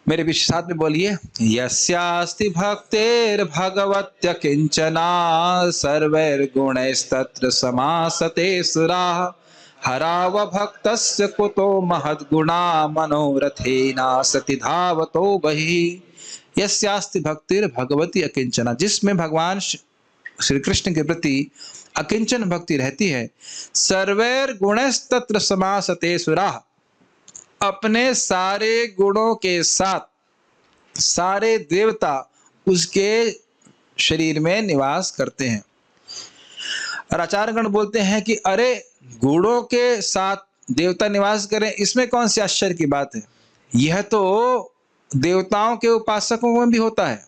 मेरे पीछे साथ में बोलिए, यस्यास्ति भक्तेर भगवत्य किंचना सर्वैर्गुणैस्तत्र समासते सुराः हराव भक्तस्य कुतो महद्गुणा मनोरथेना सति धावतो बहिः। यस्यास्ति भक्तिर् भगवती अकिंचना, जिसमें भगवान श्री कृष्ण के प्रति अकिंचन भक्ति रहती है। सर्वैर्गुणैस्तत्र समासते सुराः, अपने सारे गुणों के साथ सारे देवता उसके शरीर में निवास करते हैं। और आचार्यगण बोलते हैं कि अरे गुणों के साथ देवता निवास करें, इसमें कौन सी आश्चर्य की बात है? यह तो देवताओं के उपासकों में भी होता है,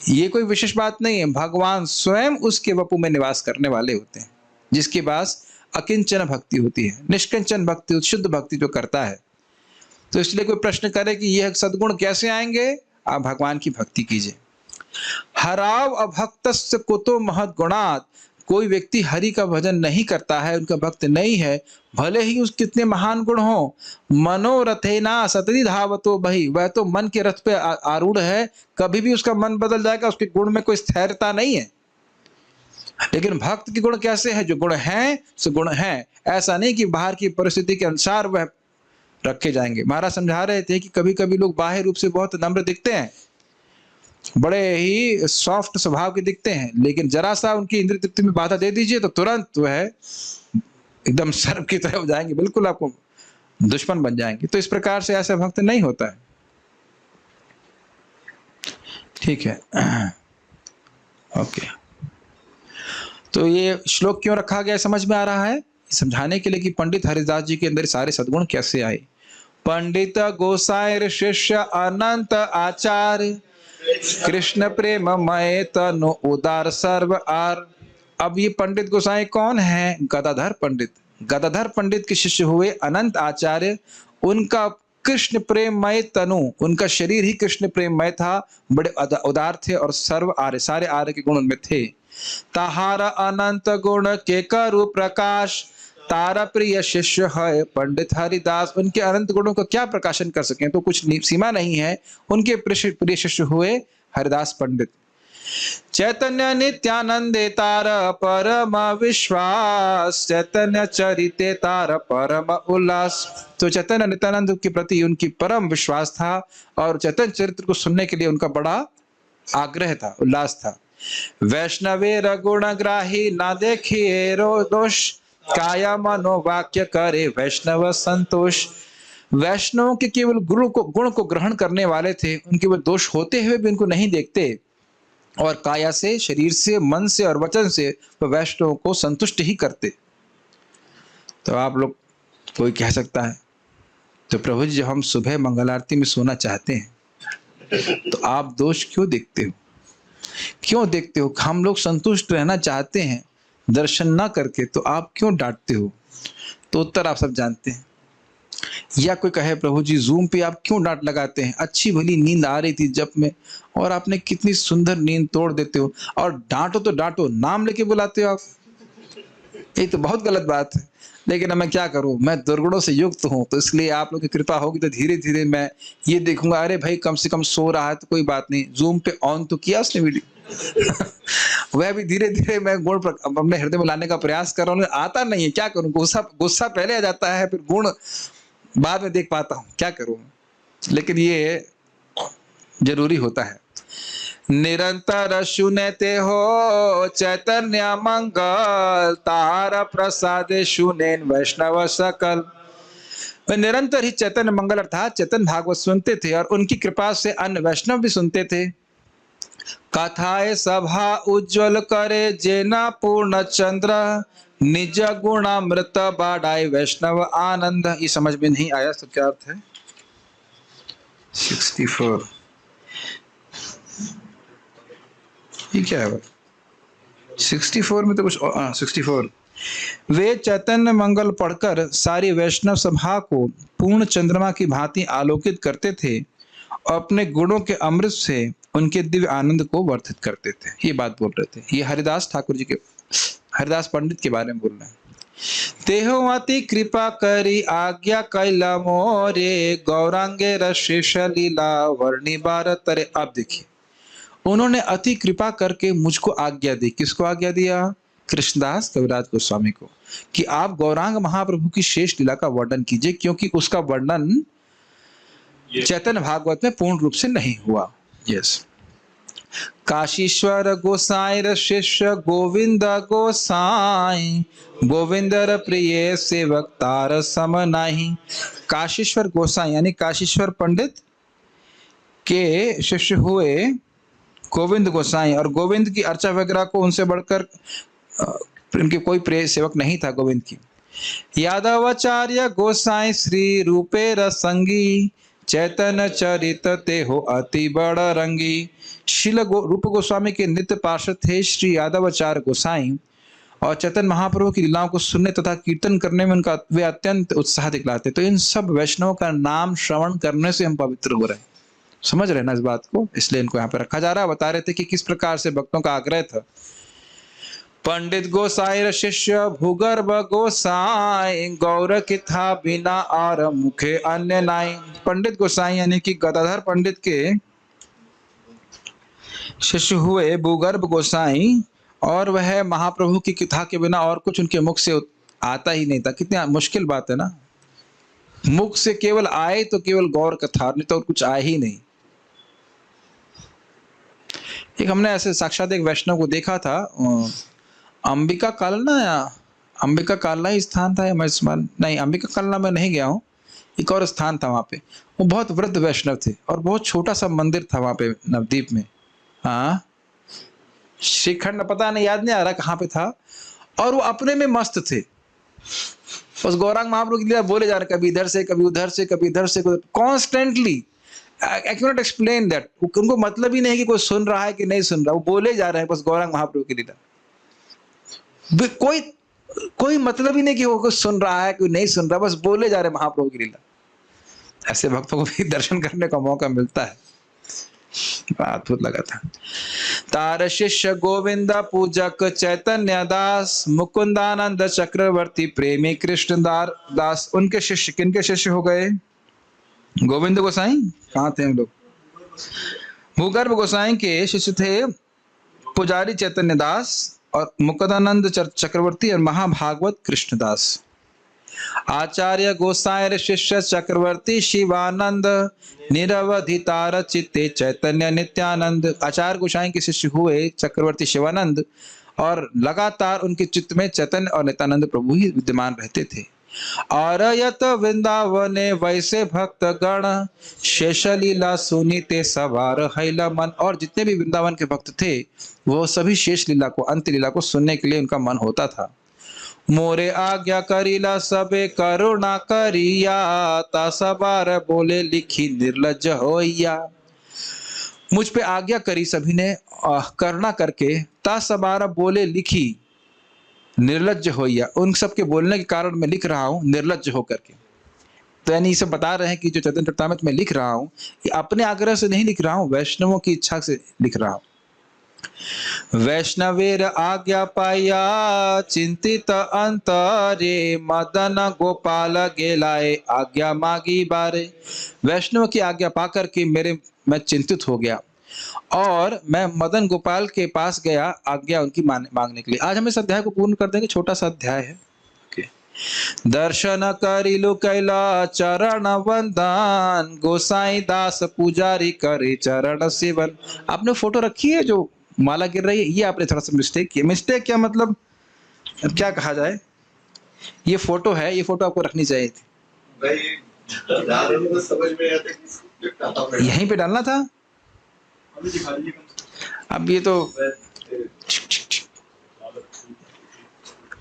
ये कोई विशेष बात नहीं है। भगवान स्वयं उसके वपु में निवास करने वाले होते हैं, जिसके पास अकिंचन भक्ति होती है, निष्किंचन भक्ति, शुद्ध भक्ति जो करता है। तो इसलिए कोई प्रश्न करे कि यह सद्गुण कैसे आएंगे, आप भगवान की भक्ति कीजिए। हराव अभक्तस्य कुतो महद्गुणात्, कोई व्यक्ति हरि का भजन नहीं करता है, उनका भक्त नहीं है, भले ही उस कितने महान गुण हो, मनोरथेना सतति धावतो बहि, वह तो मन के रथ पे आरूढ़ है, कभी भी उसका मन बदल जाएगा, उसके गुण में कोई स्थिरता नहीं है। लेकिन भक्त के गुण कैसे है? जो गुण हैं सो गुण हैं, ऐसा नहीं कि बाहर की परिस्थिति के अनुसार वह रखे जाएंगे। महाराज समझा रहे थे कि कभी कभी लोग बाह्य रूप से बहुत नम्र दिखते हैं, बड़े ही सॉफ्ट स्वभाव के दिखते हैं, लेकिन जरा सा उनकी इंद्रिय तृप्ति में बाधा दे दीजिए तो तुरंत वह एकदम सर्प की तरह हो जाएंगे, बिल्कुल आपको दुश्मन बन जाएंगे। तो इस प्रकार से ऐसा भक्त नहीं होता है। ठीक है, ओके। तो ये श्लोक क्यों रखा गया समझ में आ रहा है, समझाने के लिए कि पंडित हरिदास जी के अंदर सारे सद्गुण कैसे आए। पंडित गोसाई शिष्य अनंत आचार्य कृष्ण प्रेम मय तनु उदार सर्व आर। अब ये पंडित गोसाई कौन है? गदाधर पंडित। गदाधर पंडित के शिष्य हुए अनंत आचार्य। उनका कृष्ण प्रेममय तनु, उनका शरीर ही कृष्ण प्रेममय था, बड़े उदार थे और सर्व आर्य, सारे आर्य के गुण उनमें थे। ताहार अनंत गुण के करु प्रकाश, तारा प्रिय शिष्य है पंडित हरिदास। उनके अनंत गुणों का क्या प्रकाशन कर सकें, तो कुछ सीमा नहीं है। उनके प्रिय शिष्य हुए हरिदास पंडित। चैतन्य नित्यानंदे तार परम विश्वास, चैतन्य चरिते तार परम उल्लास। तो चैतन्य नित्यानंद के प्रति उनकी परम विश्वास था और चैतन्य चरित्र को सुनने के लिए उनका बड़ा आग्रह था, उल्लास था। वैष्णवे रगुण ग्राही ना देखिए रो दोष, काया मनो वाक्य करे वैष्णव संतोष। वैष्णव के केवल गुण को ग्रहण करने वाले थे, उनके वो दोष होते हुए भी उनको नहीं देखते, और काया से, शरीर से, मन से और वचन से वो वैष्णव को संतुष्ट ही करते। तो आप लोग, कोई कह सकता है तो प्रभु जी जब हम सुबह मंगल आरती में सोना चाहते हैं तो आप दोष क्यों देखते हो? क्यों देखते हो? हम लोग संतुष्ट रहना चाहते हैं दर्शन ना करके तो आप क्यों डांटते हो? तो उत्तर आप सब जानते हैं। या कोई कहे प्रभु जी जूम पे आप क्यों डांट लगाते हैं? अच्छी भली नींद आ रही थी जब में, और आपने कितनी सुंदर नींद तोड़ देते हो। और डांटो तो डांटो, नाम लेके बुलाते हो आप, ये तो बहुत गलत बात है। लेकिन अब मैं क्या करूं, मैं दुर्गुणों से युक्त हूं, तो इसलिए आप लोग की कृपा होगी तो धीरे धीरे मैं ये देखूंगा, अरे भाई कम से कम सो रहा है तो कोई बात नहीं, जूम पे ऑन तो किया उसने वीडियो। वह भी धीरे धीरे मैं गुण अपने हृदय में लाने का प्रयास कर रहा हूँ, आता नहीं है, क्या करूं, गुस्सा गुस्सा पहले आ जाता है, फिर गुण बाद में देख पाता हूं, क्या करूं। लेकिन ये जरूरी होता है। निरंतर सुनते हो चैतन्य मंगल, तार प्रसाद सुनेन वैष्णव सकल। वे निरंतर ही चैतन्य मंगल अर्थात चैतन्य भागवत सुनते थे, और उनकी कृपा से अन्य वैष्णव भी सुनते थे। कथाए सभा उज्जवल करे जेना पूर्ण चंद्र, निज गुणामृत बाढ़ाए वैष्णव आनंद। ये समझ में नहीं आया तो क्या अर्थ है? 64 ये क्या है? 64 में तो कुछ 64 वे चैतन्य मंगल पढ़कर सारी वैष्णव सभा को पूर्ण चंद्रमा की भांति आलोकित करते थे, और अपने गुणों के अमृत से उनके दिव्य आनंद को वर्धित करते थे। ये बात बोल रहे थे, ये हरिदास ठाकुर जी के, हरिदास पंडित के बारे में बोल रहे हैं। तेहो अति कृपा करी आज्ञा कैला मोरे, गौरांगे रशेष लीला वर्णी बार तरे। अब देखिए, उन्होंने अति कृपा करके मुझको आज्ञा दी। किसको आज्ञा दिया? कृष्णदास कविराज गोस्वामी को, कि आप गौरांग महाप्रभु की शेष लीला का वर्णन कीजिए, क्योंकि उसका वर्णन चैतन्य भागवत में पूर्ण रूप से नहीं हुआ। यस। काशीश्वर गोसाई शिष्य गोविंद गोसाई, गोविंदर प्रिय सेवक तार सम नाही। काशीश्वर गोसाई यानी काशीश्वर पंडित के शिष्य हुए गोविंद गोसाई, और गोविंद की अर्चा वगैरह को उनसे बढ़कर इनके कोई प्रिय सेवक नहीं था गोविंद की। यादवाचार्य गोसाई श्री रूपे रसंगी, चैतन्य चरित ते हो अति बड़ रंगी। शिल रूप गोस्वामी के नित्य पार्षद थे श्री यादवाचार्य गोसाई, और चैतन्य महाप्रभु की लीलाओं को सुनने तथा कीर्तन करने में उनका वे अत्यंत उत्साह दिखलाते। तो इन सब वैष्णवों का नाम श्रवण करने से हम पवित्र हो रहे हैं। समझ रहे ना इस बात को? इसलिए इनको यहाँ पे रखा जा रहा है। बता रहे थे कि किस प्रकार से भक्तों का आग्रह था। पंडित गोसाई शिष्य भूगर्भ गोसाई, गौर की था बिना और मुखे अन्य नाई। पंडित गोसाई यानी कि गदाधर पंडित के शिष्य हुए भूगर्भ गोसाई, और वह महाप्रभु की कथा के बिना और कुछ उनके मुख से आता ही नहीं था। कितनी मुश्किल बात है ना, मुख से केवल आए तो केवल गौर कथा, नहीं तो और कुछ आए ही नहीं। एक हमने ऐसे साक्षात एक वैष्णव को देखा था, अंबिका कालना या अंबिका कालना ही स्थान था, या मैं नहीं, अंबिका कालना में नहीं गया हूँ, एक और स्थान था वहाँ पे। वो बहुत वृद्ध वैष्णव थे, और बहुत छोटा सा मंदिर था वहाँ पे नवद्वीप में। हाँ, श्रीखंड पता नहीं, याद नहीं आ रहा कहाँ पे था। और वो अपने में मस्त थे, बस गौरांग महाप्रभु के लिए बोले जा रहे, कभी इधर से कभी उधर से, कभी इधर से constantly. I can not explain that. उनको मतलब ही नहीं कि कोई सुन रहा है कि नहीं सुन रहा, वो बोले जा रहे हैं बस गौरांग महाप्रभु की लीला। कोई मतलब ही नहीं कि वो कुछ सुन रहा है कोई नहीं सुन रहा, बस बोले जा रहे महाप्रभु की लीला। ऐसे भक्तों को भी दर्शन करने का मौका मिलता है। अद्भुत लगा था। तार शिष्य गोविंद पूजक चैतन्य दास, मुकुंदानंद चक्रवर्ती प्रेमी कृष्णदार दास। उनके शिष्य, किनके शिष्य हो गए? गोविंद गोसाई। कहाँ थे हम लोग? भूगर्भ गोसाई के शिष्य थे पुजारी चैतन्य दास, और मुकुंदानंद चक्रवर्ती, और महाभागवत कृष्णदास। आचार्य गोसाई शिष्य चक्रवर्ती शिवानंद, निरवधि तार चित्ते चैतन्य नित्यानंद। आचार्य गोसाई के शिष्य हुए चक्रवर्ती शिवानंद, और लगातार उनके चित्त में चैतन्य और नित्यानंद प्रभु ही विद्यमान रहते थे। और यत वृंदावने वैसे भक्त गण, शेष लीला सुनीते सवार हैला मन। और जितने भी वृंदावन के भक्त थे वो सभी शेष लीला को, अंत लीला को सुनने के लिए उनका मन होता था। मोरे आज्ञा करीला सबे करुणा करिया, ता सबार बोले लिखी निर्लज होइया। मुझ पे आज्ञा करी सभी ने करुणा करके, ता सबार बोले लिखी। निर्लज्ज होइया। उन सब के बोलने के कारण मैं लिख रहा हूँ निर्लज्ज होकर के। तो यानी ये सब बता रहे हैं कि जो चैतन्य चरितामृत में लिख रहा हूँ, ये अपने आग्रह से नहीं लिख रहा हूँ, वैष्णवों की इच्छा से लिख रहा हूँ। वैष्णवेर आज्ञा पाया चिंतित अंतरे, मदन गोपाल गेलाए आज्ञा मांगी बारे। वैष्णव की आज्ञा पा करके मैं चिंतित हो गया और मैं मदन गोपाल के पास गया आज्ञा उनकी मांगने के लिए। आज हम इस अध्याय को पूर्ण कर देंगे, छोटा सा अध्याय है। दर्शन करिलु कैला चरण वंदन, गोसाई दास पुजारी करे चरण सेवन। आपने फोटो रखी है जो माला गिर रही है, ये आपने थोड़ा सा मिस्टेक किया। मिस्टेक क्या मतलब, अब क्या कहा जाए, ये फोटो है, ये फोटो आपको रखनी चाहिए थी। भाई समझ में आता है कि यहीं पे डालना था। अब ये तो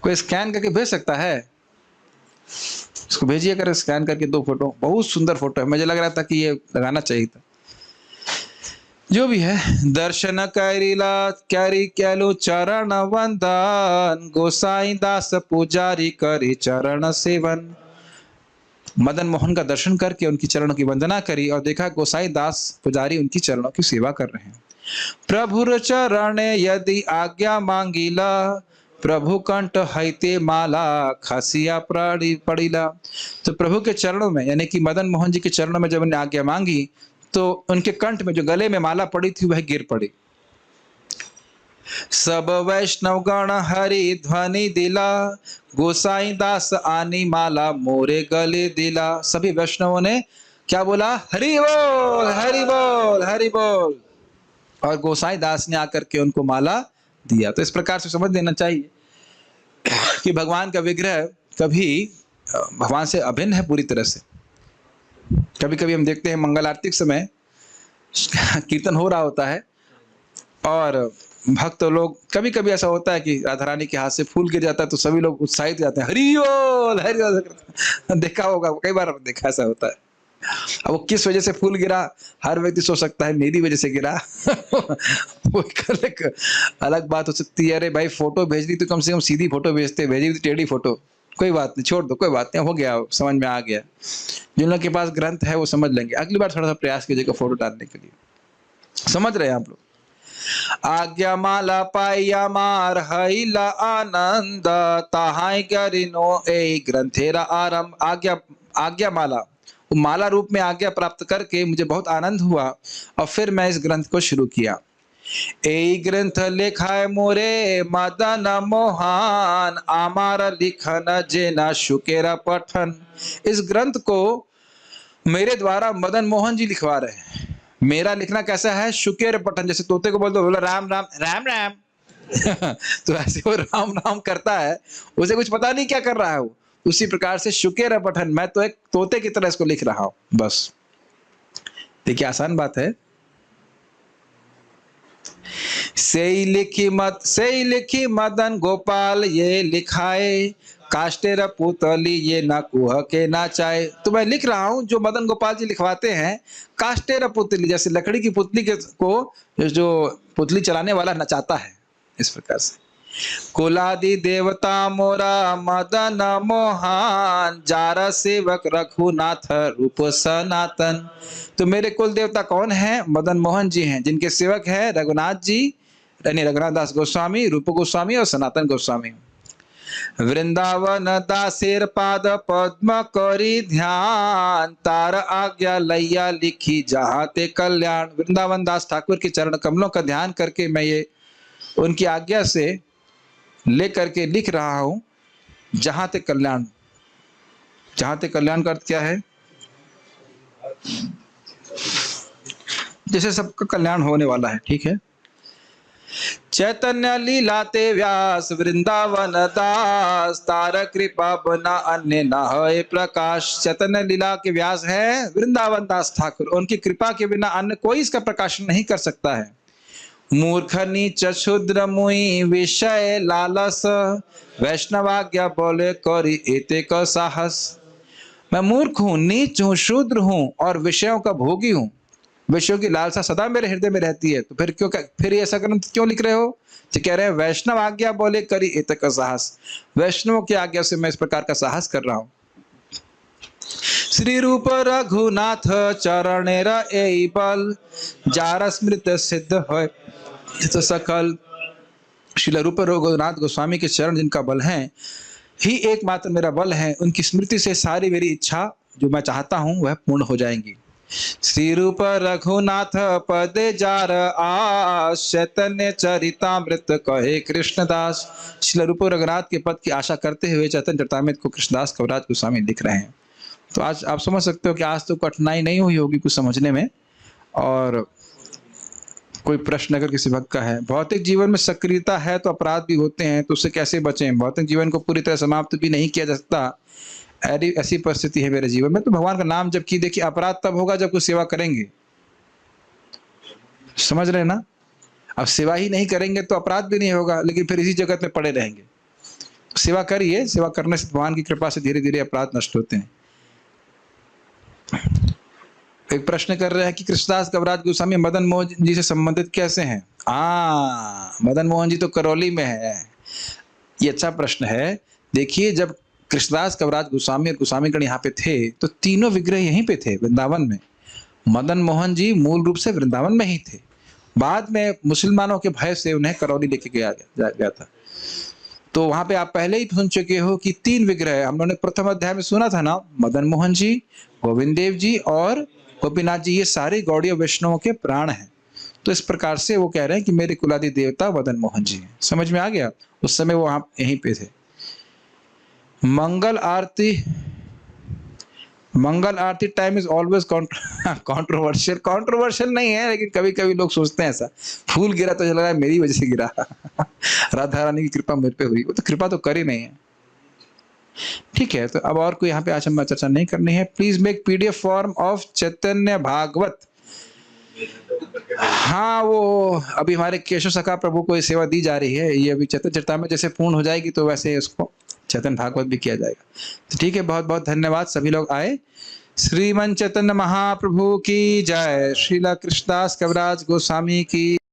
कोई स्कैन करके भेज सकता है, इसको भेजिए कर स्कैन करके 2 फोटो। बहुत सुंदर फोटो है, मुझे लग रहा था कि ये लगाना चाहिए था। जो भी है, दर्शन करिला कैरी कैलो चरण वंदन, गोसाई दास पुजारी करी चरण सेवन। मदन मोहन का दर्शन करके उनकी चरणों की वंदना करी और देखा गोसाई दास पुजारी उनकी चरणों की सेवा कर रहे हैं। प्रभुर चरण यदि आज्ञा मांगीला, प्रभु कंठ हैते माला खसिया पड़ीला। तो प्रभु के चरणों में, यानी कि मदन मोहन जी के चरणों में जब उन्हें आज्ञा मांगी तो उनके कंठ में जो गले में माला पड़ी थी वह गिर पड़ी। सब वैष्णव गण हरि ध्वनि दिला, गोसाई दास आनी माला मोरे गले दिला। सभी वैष्णवों ने क्या बोला, हरि बोल हरि बोल हरि बोल, और गोसाई दास ने आकर के उनको माला दिया। तो इस प्रकार से समझ लेना चाहिए कि भगवान का विग्रह कभी भगवान से अभिन्न है पूरी तरह से। कभी कभी हम देखते हैं मंगल आरती के समय कीर्तन हो रहा होता है और भक्त लोग, कभी कभी ऐसा होता है कि राधा रानी के हाथ से फूल गिर जाता है तो सभी लोग उत्साहित हो जाते हैं, हरि बोल। देखा होगा, कई बार देखा ऐसा होता है। अब वो किस वजह से फूल गिरा, हर व्यक्ति सोच सकता है मेरी वजह से गिरा। वो एक अलग बात हो सकती है। अरे भाई फोटो भेज दी तो कम से कम सीधी फोटो भेजते, भेजी थी टेढ़ी फोटो, कोई बात नहीं, छोड़ दो, कोई बात नहीं, हो गया, समझ में आ गया। जिन लोगों के पास ग्रंथ है वो समझ लेंगे। अगली बार थोड़ा सा प्रयास कीजिएगा फोटो डालने के लिए। समझ रहे हैं आप लोग। आज्ञा माला पाइया मार हईला आनंद, ताहाई गरिनो ए ग्रंथेरा आरंभ। आज्ञा माला, वो माला रूप में आज्ञा प्राप्त करके मुझे बहुत आनंद हुआ और फिर मैं इस ग्रंथ को शुरू किया। ए ग्रंथ लिखाए मोरे मदन मोहन, आमार लिखन जेना शुकेरा पठन। इस ग्रंथ को मेरे द्वारा मदन मोहन जी लिखवा रहे हैं। मेरा लिखना कैसा है, शुकेर पठन, जैसे तोते को बोलते बोला राम राम राम राम। तो ऐसे वो राम राम करता है, उसे कुछ पता नहीं क्या कर रहा है वो। उसी प्रकार से शुकेर पठन, मैं तो एक तोते की तरह इसको लिख रहा हूं बस। देखिए आसान बात है। से लिखी मदन गोपाल ये लिखाए, काष्टेर पुतली ये ना कुह के ना चाहे। तो मैं लिख रहा हूं जो मदन गोपाल जी लिखवाते हैं, काष्टेर पुतली, जैसे लकड़ी की पुतली को जो पुतली चलाने वाला नचाता है, इस प्रकार से। कुलादि देवता मोरा मदन मोहन, जार सेवक रघुनाथ रूप सनातन। तो मेरे कुल देवता कौन है, मदन मोहन जी हैं, जिनके सेवक है रघुनाथ जी, यानी रघुनाथ दास गोस्वामी, रूप गोस्वामी और सनातन गोस्वामी। वृंदावन दासेर पाद पद्म करी ध्यान, तार आज्ञा लैया लिखी जहाँ ते कल्याण। वृंदावन दास ठाकुर के चरण कमलों का ध्यान करके मैं ये उनकी आज्ञा से लेकर के लिख रहा हूं जहां ते कल्याण। जहां ते कल्याण का अर्थ क्या है, जैसे सबका कल्याण होने वाला है, ठीक है। चैतन्य लीलाते व्यास वृंदावन दास, तार कृपा बना अन्य न है प्रकाश। चैतन्य लीला के व्यास है वृंदावन दास ठाकुर, उनकी कृपा के बिना अन्य कोई इसका प्रकाशन नहीं कर सकता है। मूर्ख नीच क्षुद्र मुई विषय लालस, वैष्णवाज्ञा बोले करी एते का साहस। मैं मूर्ख हूं, नीच हूं, शूद्र हूं और विषयों का भोगी हूं। वैष्णव की लालसा सदा मेरे हृदय में रहती है। तो फिर ये ऐसा ग्रंथ क्यों लिख रहे हो? तो कह रहे हैं वैष्णव आज्ञा बोले करी एतक साहस, वैष्णव की आज्ञा से मैं इस प्रकार का साहस कर रहा हूं। श्री रूप रघुनाथ चरणेर एई बल, जार स्मृत सिद्ध होय तो सकल। श्रील रूप रघुनाथ गोस्वामी के चरण जिनका बल है ही एकमात्र मेरा बल है, उनकी स्मृति से सारी मेरी इच्छा जो मैं चाहता हूं वह पूर्ण हो जाएंगी। श्री रूप रघुनाथ पदे जार आस, चैतन्य चरितामृत कहे कृष्णदास। श्री रूप रघुनाथ के पद की आशा करते हुए चैतन्य चरितामृत को कृष्णदास कविराज गोस्वामी लिख रहे हैं। तो आज आप समझ सकते हो कि आज तो कठिनाई नहीं हुई होगी कुछ समझने में। और कोई प्रश्न अगर किसी भक्त का है, भौतिक जीवन में सक्रियता है तो अपराध भी होते हैं, तो उससे कैसे बचें? भौतिक जीवन को पूरी तरह समाप्त भी नहीं किया जा सकता, ऐसी परिस्थिति है मेरे जीवन में, तो भगवान का नाम जब की देखिए अपराध तब होगा जब कुछ सेवा करेंगे, समझ रहे हैं ना? अब सेवा ही नहीं करेंगे तो अपराध भी नहीं होगा, लेकिन फिर इसी जगत में पड़े रहेंगे। तो सेवा करिए, सेवा करने से भगवान की कृपा से धीरे धीरे अपराध नष्ट होते हैं। एक प्रश्न कर रहे हैं कि कृष्णदास कविराज गोस्वामी मदन मोहन जी से संबंधित कैसे हैं? मदन मोहन जी तो करौली में है। ये अच्छा प्रश्न है। देखिए, जब कृष्णदास कविराज गोस्वामी और गोस्वामीगण यहाँ पे थे तो तीनों विग्रह यहीं पे थे वृंदावन में। मदन मोहन जी मूल रूप से वृंदावन में ही थे, बाद में मुसलमानों के भय से उन्हें करौली लेके गया था। तो वहां पे आप पहले ही सुन चुके हो कि 3 विग्रह हम लोगों ने प्रथम अध्याय में सुना था ना, मदन मोहन जी, गोविंद देव जी और गोपीनाथ जी, ये सारे गौड़ीय वैष्णवों के प्राण हैं। तो इस प्रकार से वो कह रहे हैं कि मेरे कुलादि देवता मदन मोहन जी हैं। समझ में आ गया? उस समय वो वहां यहीं पे थे। Mangal Aarti time is always controversial. Controversial नहीं है, लेकिन कभी कभी लोग सोचते हैं ऐसा, फूल गिरा तो लग रहा है मेरी वजह से गिरा राधा रानी की कृपा मेरे पे हुई। वो तो कृपा तो कर ही नहीं है। ठीक है, तो अब और कोई यहाँ पे आज हम चर्चा नहीं करनी है। Please make PDF form of Chaitanya Bhagavat. हाँ, वो अभी हमारे केशव सखा प्रभु को ये सेवा दी जा रही है। ये अभी चैतन्य चरितामृत जैसे पूर्ण हो जाएगी तो वैसे उसको चैतन्य भागवत भी किया जाएगा। तो ठीक है, बहुत बहुत धन्यवाद, सभी लोग आए। श्रीमन चैतन्य महाप्रभु की जय। श्रीला कृष्णदास कविराज गोस्वामी की